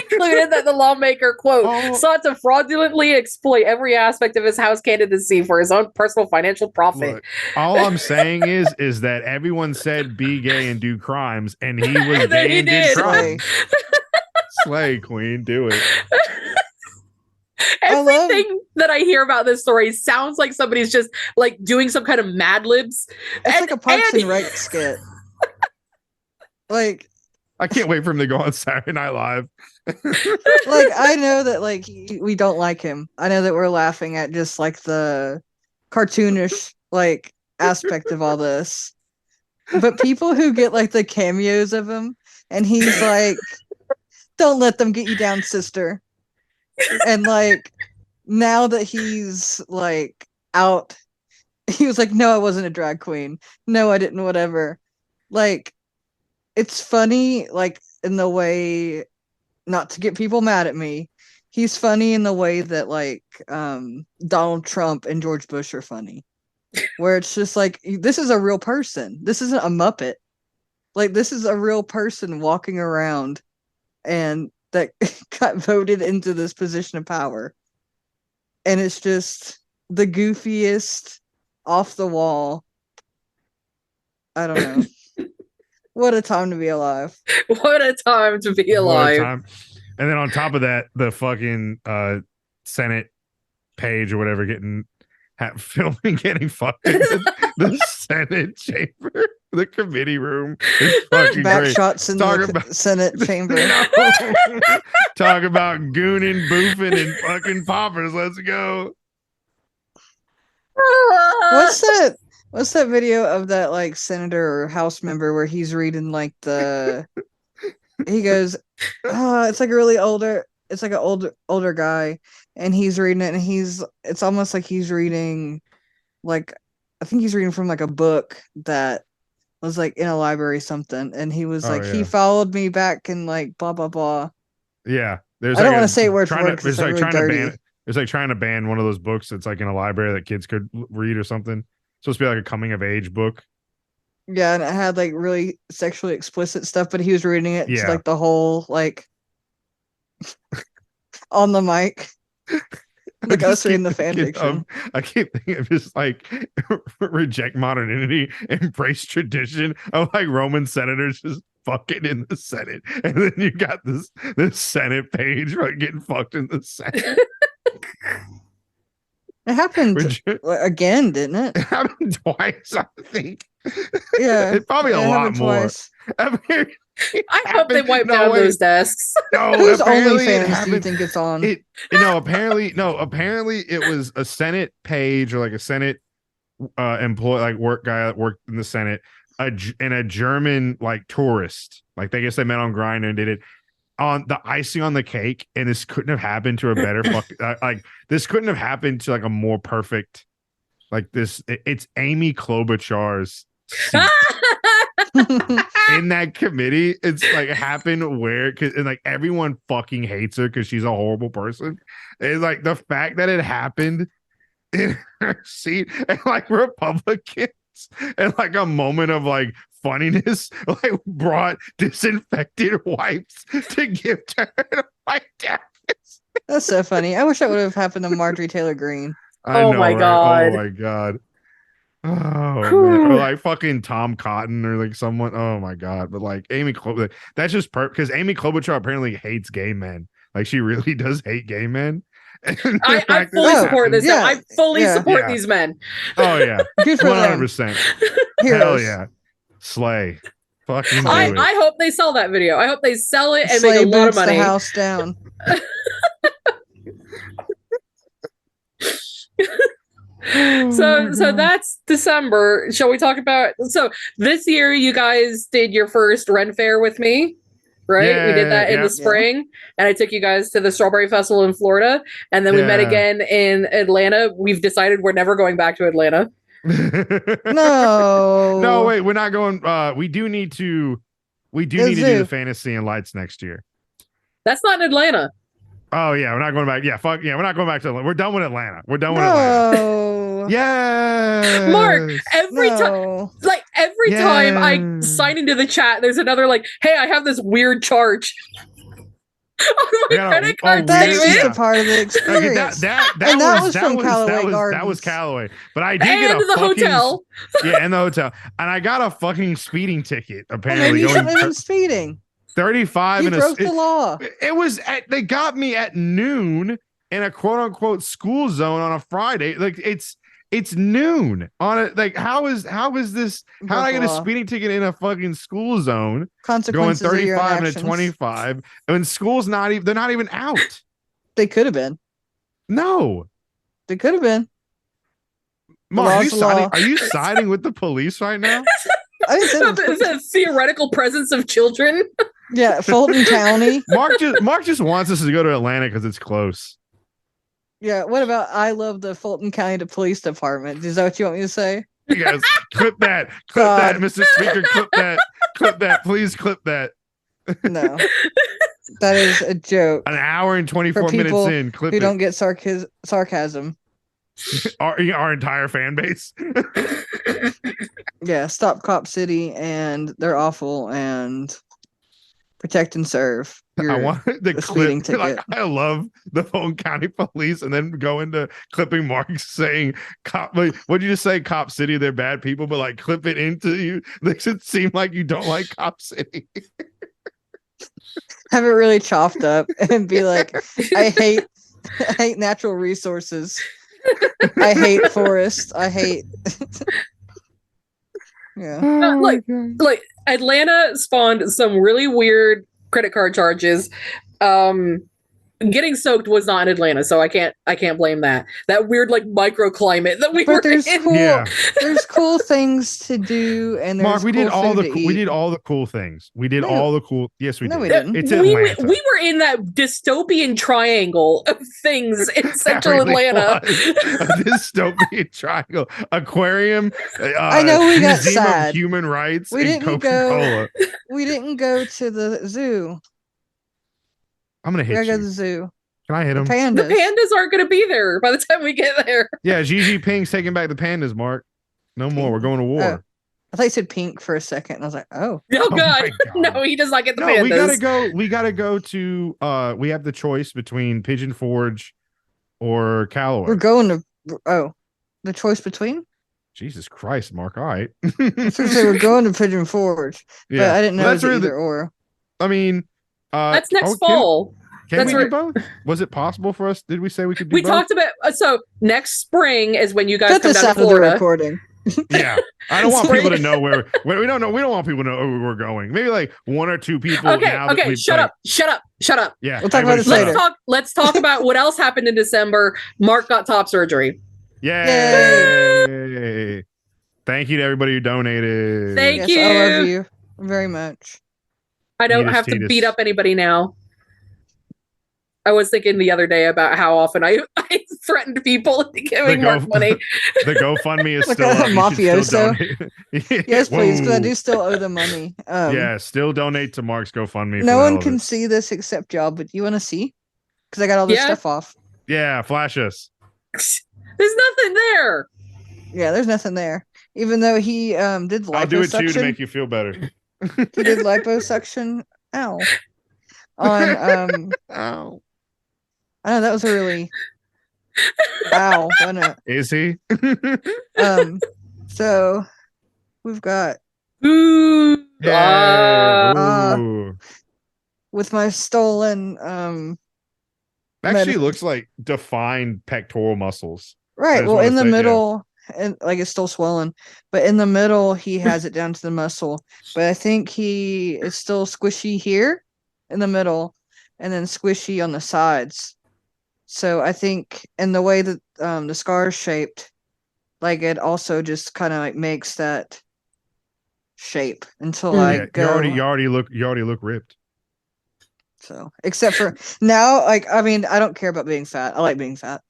concluded that the lawmaker, quote, Oh. sought to fraudulently exploit every aspect of his House candidacy for his own personal financial profit. Look, all I'm saying is that everyone said be gay and do crimes, and he was And then gay he and did did. crimes. Slay, queen, do it. I love- Everything that I hear about this story sounds like somebody's just like doing some kind of Mad Libs. It's like a Parks and Rec skit. Like I can't wait for him to go on Saturday Night Live. I know that like we don't like him. I know that we're laughing at just like the cartoonish like aspect of all this. But people who get like the cameos of him and he's like, don't let them get you down, sister. And like now that he's like out, he was like, no, I wasn't a drag queen. No, I didn't, whatever. Like, it's funny, like, in the way, not to get people mad at me, he's funny in the way that, like, Donald Trump and George Bush are funny. Where it's just like, this is a real person. This isn't a Muppet. Like, this is a real person walking around and that got voted into this position of power. And it's just the goofiest, off the wall. I don't know. What a time to be alive. What a time to be What a alive. time. And then on top of that, the fucking Senate page or whatever filming getting fucked in the Senate chamber, the committee room. It's fucking Back great. shots in Talk the about- Senate chamber. Talk about gooning, boofing, and fucking poppers. Let's go. What's that video of that like senator or house member where he's reading like he goes, it's like a really it's like an older guy, and he's reading it, and it's almost like he's reading, like, I think he's reading from like a book that was like in a library or something, and he was like, he followed me back and like blah blah blah. Yeah, there's I don't want to say word for trying word to. 'cause It's it's like like really trying to dirty. ban. It's like trying to ban one of those books that's like in a library that kids could read or something. It's supposed to be like a coming of age book. Yeah, and it had like really sexually explicit stuff, but he was reading it Yeah. to like the whole like on the mic. Like I us just reading the keep fan thinking fiction. I keep thinking of just like reject modernity, embrace tradition of like Roman senators just fucking in the Senate, and then you got this Senate page like getting fucked in the Senate. It happened Which- again, didn't it? It happened twice, I think. Yeah, It's probably a it lot happened more. twice. I hope they wipe No, down wait. those desks. No, Whose apparently it OnlyFans do you happened. think it's on? Apparently it was a Senate page or like a Senate employee, like work guy that worked in the Senate, and a German like tourist. Like they guess they met on Grindr and did it on the icing on the cake. And this couldn't have happened to a better like this couldn't have happened to like a more perfect like this. It's Amy Klobuchar's seat in that committee. It's like happened where and like everyone fucking hates her because she's a horrible person. It's like the fact that it happened in her seat, and like Republicans and like a moment of like funniness like brought disinfected wipes to give to her to wipe down. That's so funny. I wish that would have happened to Marjorie Taylor Greene. Oh my right? God. Oh my god. Oh man. Whew. Or like fucking Tom Cotton or like someone. Oh my god. But like Amy Klobuchar, that's just because Amy Klobuchar apparently hates gay men. Like she really does hate gay men. And the I fact that fully it support this. happened- I fully Yeah. support Yeah. these men. Oh yeah, Good for them. 100%. Heroes. Hell yeah, slay. Fucking do it. I hope they sell that video. I hope they sell it and Slay make a lot of boots the money. house down. So that's December. Shall we talk about this year you guys did your first Ren Fair with me, right? We did that in Yeah. the spring, and I took you guys to the Strawberry Festival in Florida, and then we met Yeah. again in Atlanta. We've decided we're never going back to Atlanta. No. No, wait, we're not going. We do need to do Zoo. the fantasy and lights next year. That's not in Atlanta. Oh yeah, we're not going back. Yeah, fuck yeah, we're not going back to Atlanta. We're done with Atlanta. We're done with Atlanta. No. Yeah. Mark, every time No. like every time I Yeah. sign into the chat, there's another like, hey, I have this weird charge on my Yeah, credit oh, card That's weird. just statement. a part of the Okay, experience. that And that was from Callaway that was Gardens. Callaway. But I did get And a the fucking, hotel. Yeah, and the hotel. And I got a fucking speeding ticket, Well, apparently. maybe you Going shouldn't have been speeding. 35 You and broke the law. it was they got me at noon in a quote unquote school zone on a Friday. Like it's noon on it. Like how is this how did I get a Law. speeding ticket in a fucking school zone going Consequences of your 35 and a actions. 25 and school's not even they're not even out. They could have been. No. They could have been. Mark, law's the law. are you siding with the police right now? I didn't say that. Is a theoretical presence of children? Yeah, Fulton County. Mark just wants us to go to Atlanta because it's close. Yeah, what about I love the Fulton County Police Department? Is that what you want me to say? Yes, clip that, God. Mr. Speaker, clip that, please clip that. No. That is a joke An hour and 24 for minutes people in, clip who it. don't get sarcasm. Our entire fan base. Yeah, stop Cop City, and they're awful, and protect and serve. I want the a speeding clip. Like, ticket. I love the Fulton County Police, and then go into clipping Mark saying "cop." Like, what'd you just say? Cop City, they're bad people, but like clip it into you. Makes it seem like you don't like Cop City. Have it really chopped up and be like, I hate natural resources. I hate forests. I hate. Yeah. Oh, like Atlanta spawned some really weird credit card charges. Getting soaked was not in Atlanta, so I can't blame that. That weird like microclimate that we were But there's in. cool. Yeah. There's cool things to do, and there's Mark, we did cool all food the to we eat. did all the cool things. We did No. all the cool. Yes, we No, did. we didn't. It's we Atlanta. were in that dystopian triangle of things in That central really Atlanta. was. A dystopian triangle, aquarium. I know we got Museum sad. of Human Rights We and didn't Coca-Cola. We didn't go to the zoo. I'm gonna We hit gotta go to you. the zoo. Can I hit The him? pandas. The pandas aren't going to be there by the time we get there. Yeah, Xi Jinping's taking back the pandas, Mark. No more. We're going to war. I thought you said pink for a second, and I was like, oh. Oh, God. my God. No, he does not get the No, pandas. we gotta go to we have the choice between Pigeon Forge or Callaway. We're going to the choice between? Jesus Christ, Mark. All right. I was gonna say we're going to Pigeon Forge, but I didn't know Well, it was either or. I mean, That's next can- fall. Can That's we where- do both? Was it possible for us? Did we say we could do We both? talked about so next spring is when you guys Cut come this down out to of the Florida. recording. Yeah, I don't want Spring. people to know where we don't know. We don't want people to know where we're going. Maybe like one or two people. Okay, now that okay, we've, shut like- up. Yeah, We'll talk about everybody this shut later. up. Let's talk about what else happened in December. Mark got top surgery. Yay! Thank you to everybody who donated. Thank Yes, I you. love you very much. I don't Meatus have to Teetus. beat up anybody now. I was thinking the other day about how often I threatened people into giving The Mark money. The GoFundMe is Like still a up. You should still mafioso. donate. Yes, please, because I Whoa. do still owe the money. Yeah, still donate to Mark's GoFundMe. for No the one hell of can it. see this except y'all, but you want to see? Because I got all this Yeah. stuff off. Yeah, flash us. There's nothing there. Yeah, there's nothing there. Even though he did liposuction. I'll do it too to make you feel better. He did liposuction. Ow. On Oh, I know that was a really ow. Wasn't it? is he? So we've got Ooh. Yeah. Uh, Ooh. with my stolen Actually, med- looks like defined pectoral muscles. I right. just Well, wanna in the say, yeah. middle, and like it's still swollen, but in the middle he has it down to the muscle. But I think he is still squishy here in the middle, and then squishy on the sides. So I think, and the way that the scar is shaped, like it also just kind of like makes that shape until I Yeah, go. you already look ripped. So except for now, like I mean, I don't care about being fat. I like being fat.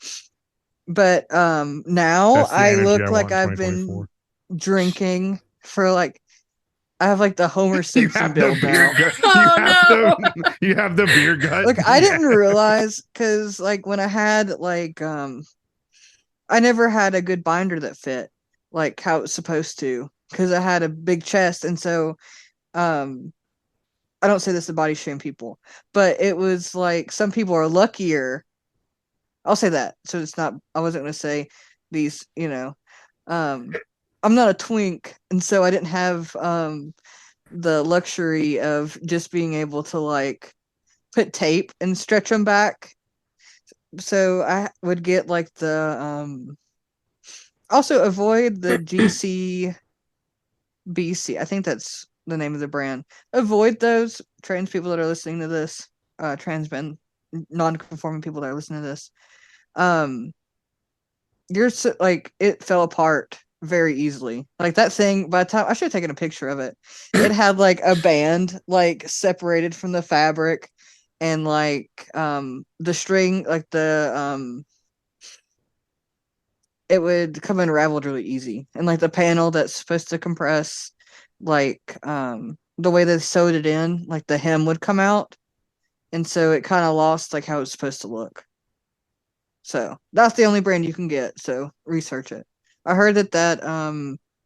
But now That's the I energy look I like want in I've been 2024. drinking for like I have like the Homer You Simpson have the build beer now. gut. Oh, You have the beer gut. Like I didn't Yeah. realize because like when I had like I never had a good binder that fit like how it's supposed to because I had a big chest and so I don't say this to body shame people, but it was like some people are luckier. I'll say that. So it's not I wasn't gonna say these, I'm not a twink, and so I didn't have the luxury of just being able to like put tape and stretch them back. So I would get like the also avoid the GC BC. I think that's the name of the brand. Avoid those trans people that are listening to this, trans men, non-conforming people that are listening to this. You're so, like it fell apart very easily. Like that thing, by the time I should have taken a picture of it, it had like a band like separated from the fabric, and like the string, like the it would come unraveled really easy. And like the panel that's supposed to compress, like the way they sewed it in, like the hem would come out. And so it kind of lost like how it's supposed to look. So that's the only brand you can get. So research it. I heard that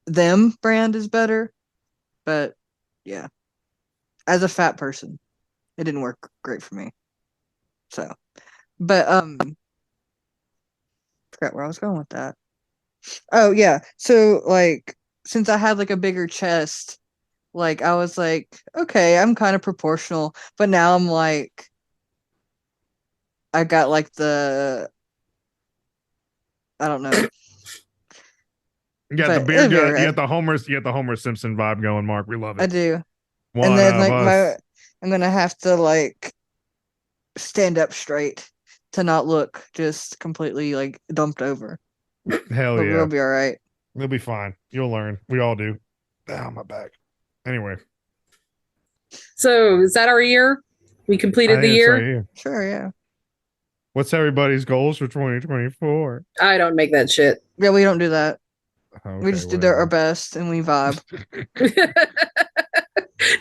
them brand is better, but yeah, as a fat person, it didn't work great for me. So, but forgot where I was going with that. Oh yeah, so like since I had like a bigger chest, like I was like, okay, I'm kind of proportional, but now I'm like, I got like I don't know. You got But the beard, it'll be you alright. got the Homer Simpson vibe going, Mark. We love I it. do. One And then of like us. I'm gonna have to like stand up straight to not look just completely like dumped over. Hell But yeah. we'll be all right. It'll be fine. You'll learn. We all do. Ah, my back. Anyway. So is that our year? We completed I the think it's right year. here. Sure, yeah. What's everybody's goals for 2024? I don't make that shit. Yeah, we don't do that. Okay, We just did our whatever. best and we vibe.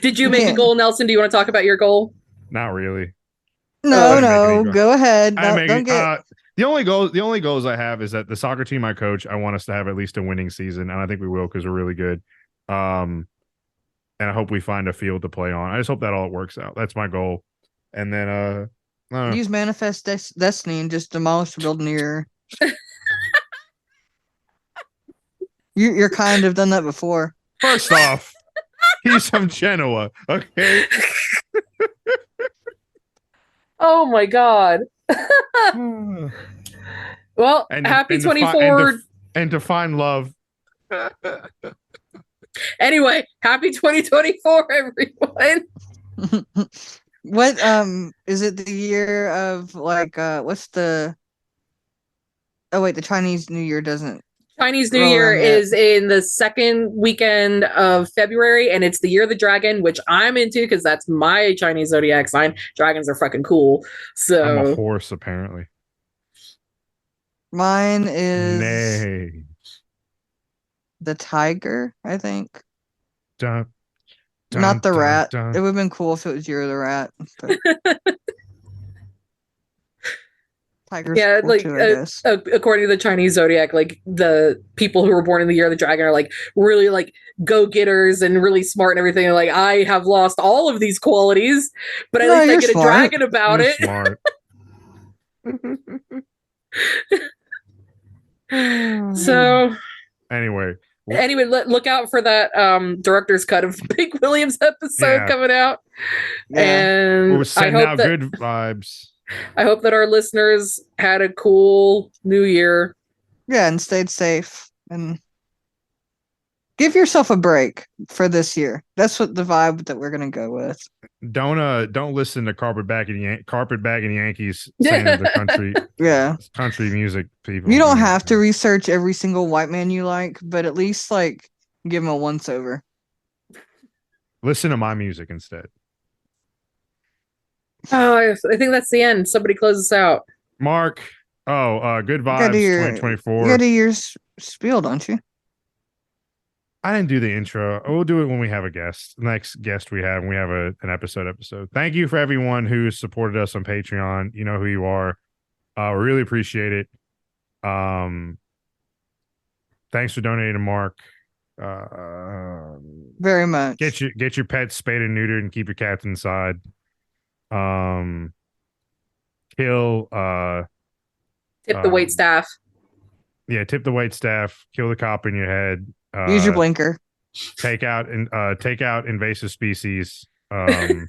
Did you We make a can't- goal, Nelson? Do you want to talk about your goal? Not really. No, I didn't make any no, goals. go ahead. I No, make don't get the only goals I have is that the soccer team I coach, I want us to have at least a winning season, and I think we will because we're really good. And I hope we find a field to play on. I just hope that all works out. That's my goal. And then I don't know. use manifest destiny and just demolish the building you're kind of done that before. First off, he's from Genoa. Okay. Oh my god. Well, happy and to fi- 24. and to find love. Anyway, happy 2024, everyone. What is it the year of like what's the the Chinese New Year doesn't Chinese New roll Year around yet. is in the second weekend of February, and it's the year of the dragon, which I'm into because that's my Chinese zodiac sign. Dragons are fucking cool. I'm a So horse, apparently. Mine is Nay. the tiger, I think. Dun, Not the dun, rat. dun. It would have been cool if it was year of the rat. But tiger's yeah, cool like too, I guess. according to the Chinese zodiac, like the people who were born in the year of the dragon are like really like go-getters and really smart and everything. And, like, I have lost all of these qualities, but at No, least I you're get smart. a dragon about You're it. smart. So Anyway, anyway, look out for that director's cut of Pink Williams episode Yeah. coming out. Yeah. And we're I sending hope out that good vibes. I hope that our listeners had a cool new year. Yeah, and stayed safe and give yourself a break for this year. That's what the vibe that we're gonna go with. Don't listen to carpetbagging Yankees saying that the Yeah. country music people. You don't have to research every single white man you like, but at least like give him a once over. listen to my music instead. Oh, I think that's the end. Somebody close us out. Mark, good You vibes gotta do your- 2024. You gotta do your spiel, don't you? I didn't do the intro. We'll do it when we have a guest. Next guest we have, when we have an episode. Thank you for everyone who supported us on Patreon. You know who you are. We really appreciate it. Thanks for donating to Mark. Very much. Get your pets spayed and neutered and keep your cats inside. Kill Tip the wait staff. tip the wait staff, kill the cop in your head. Use your blinker. Take out invasive species. That's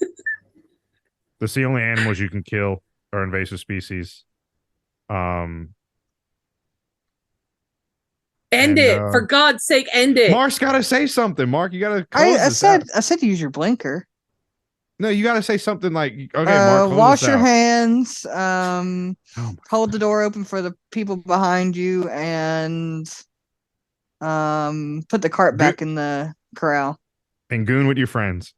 the only animals you can kill are invasive species. End And, it. For God's sake, end it. Mark's gotta say something. Mark, you gotta close I this out. said use your blinker. No, you gotta say something like, okay, Mark, close Wash this your out. hands. Oh my Hold the door open for the people behind you, and put the cart back in the corral. And goon with your friends.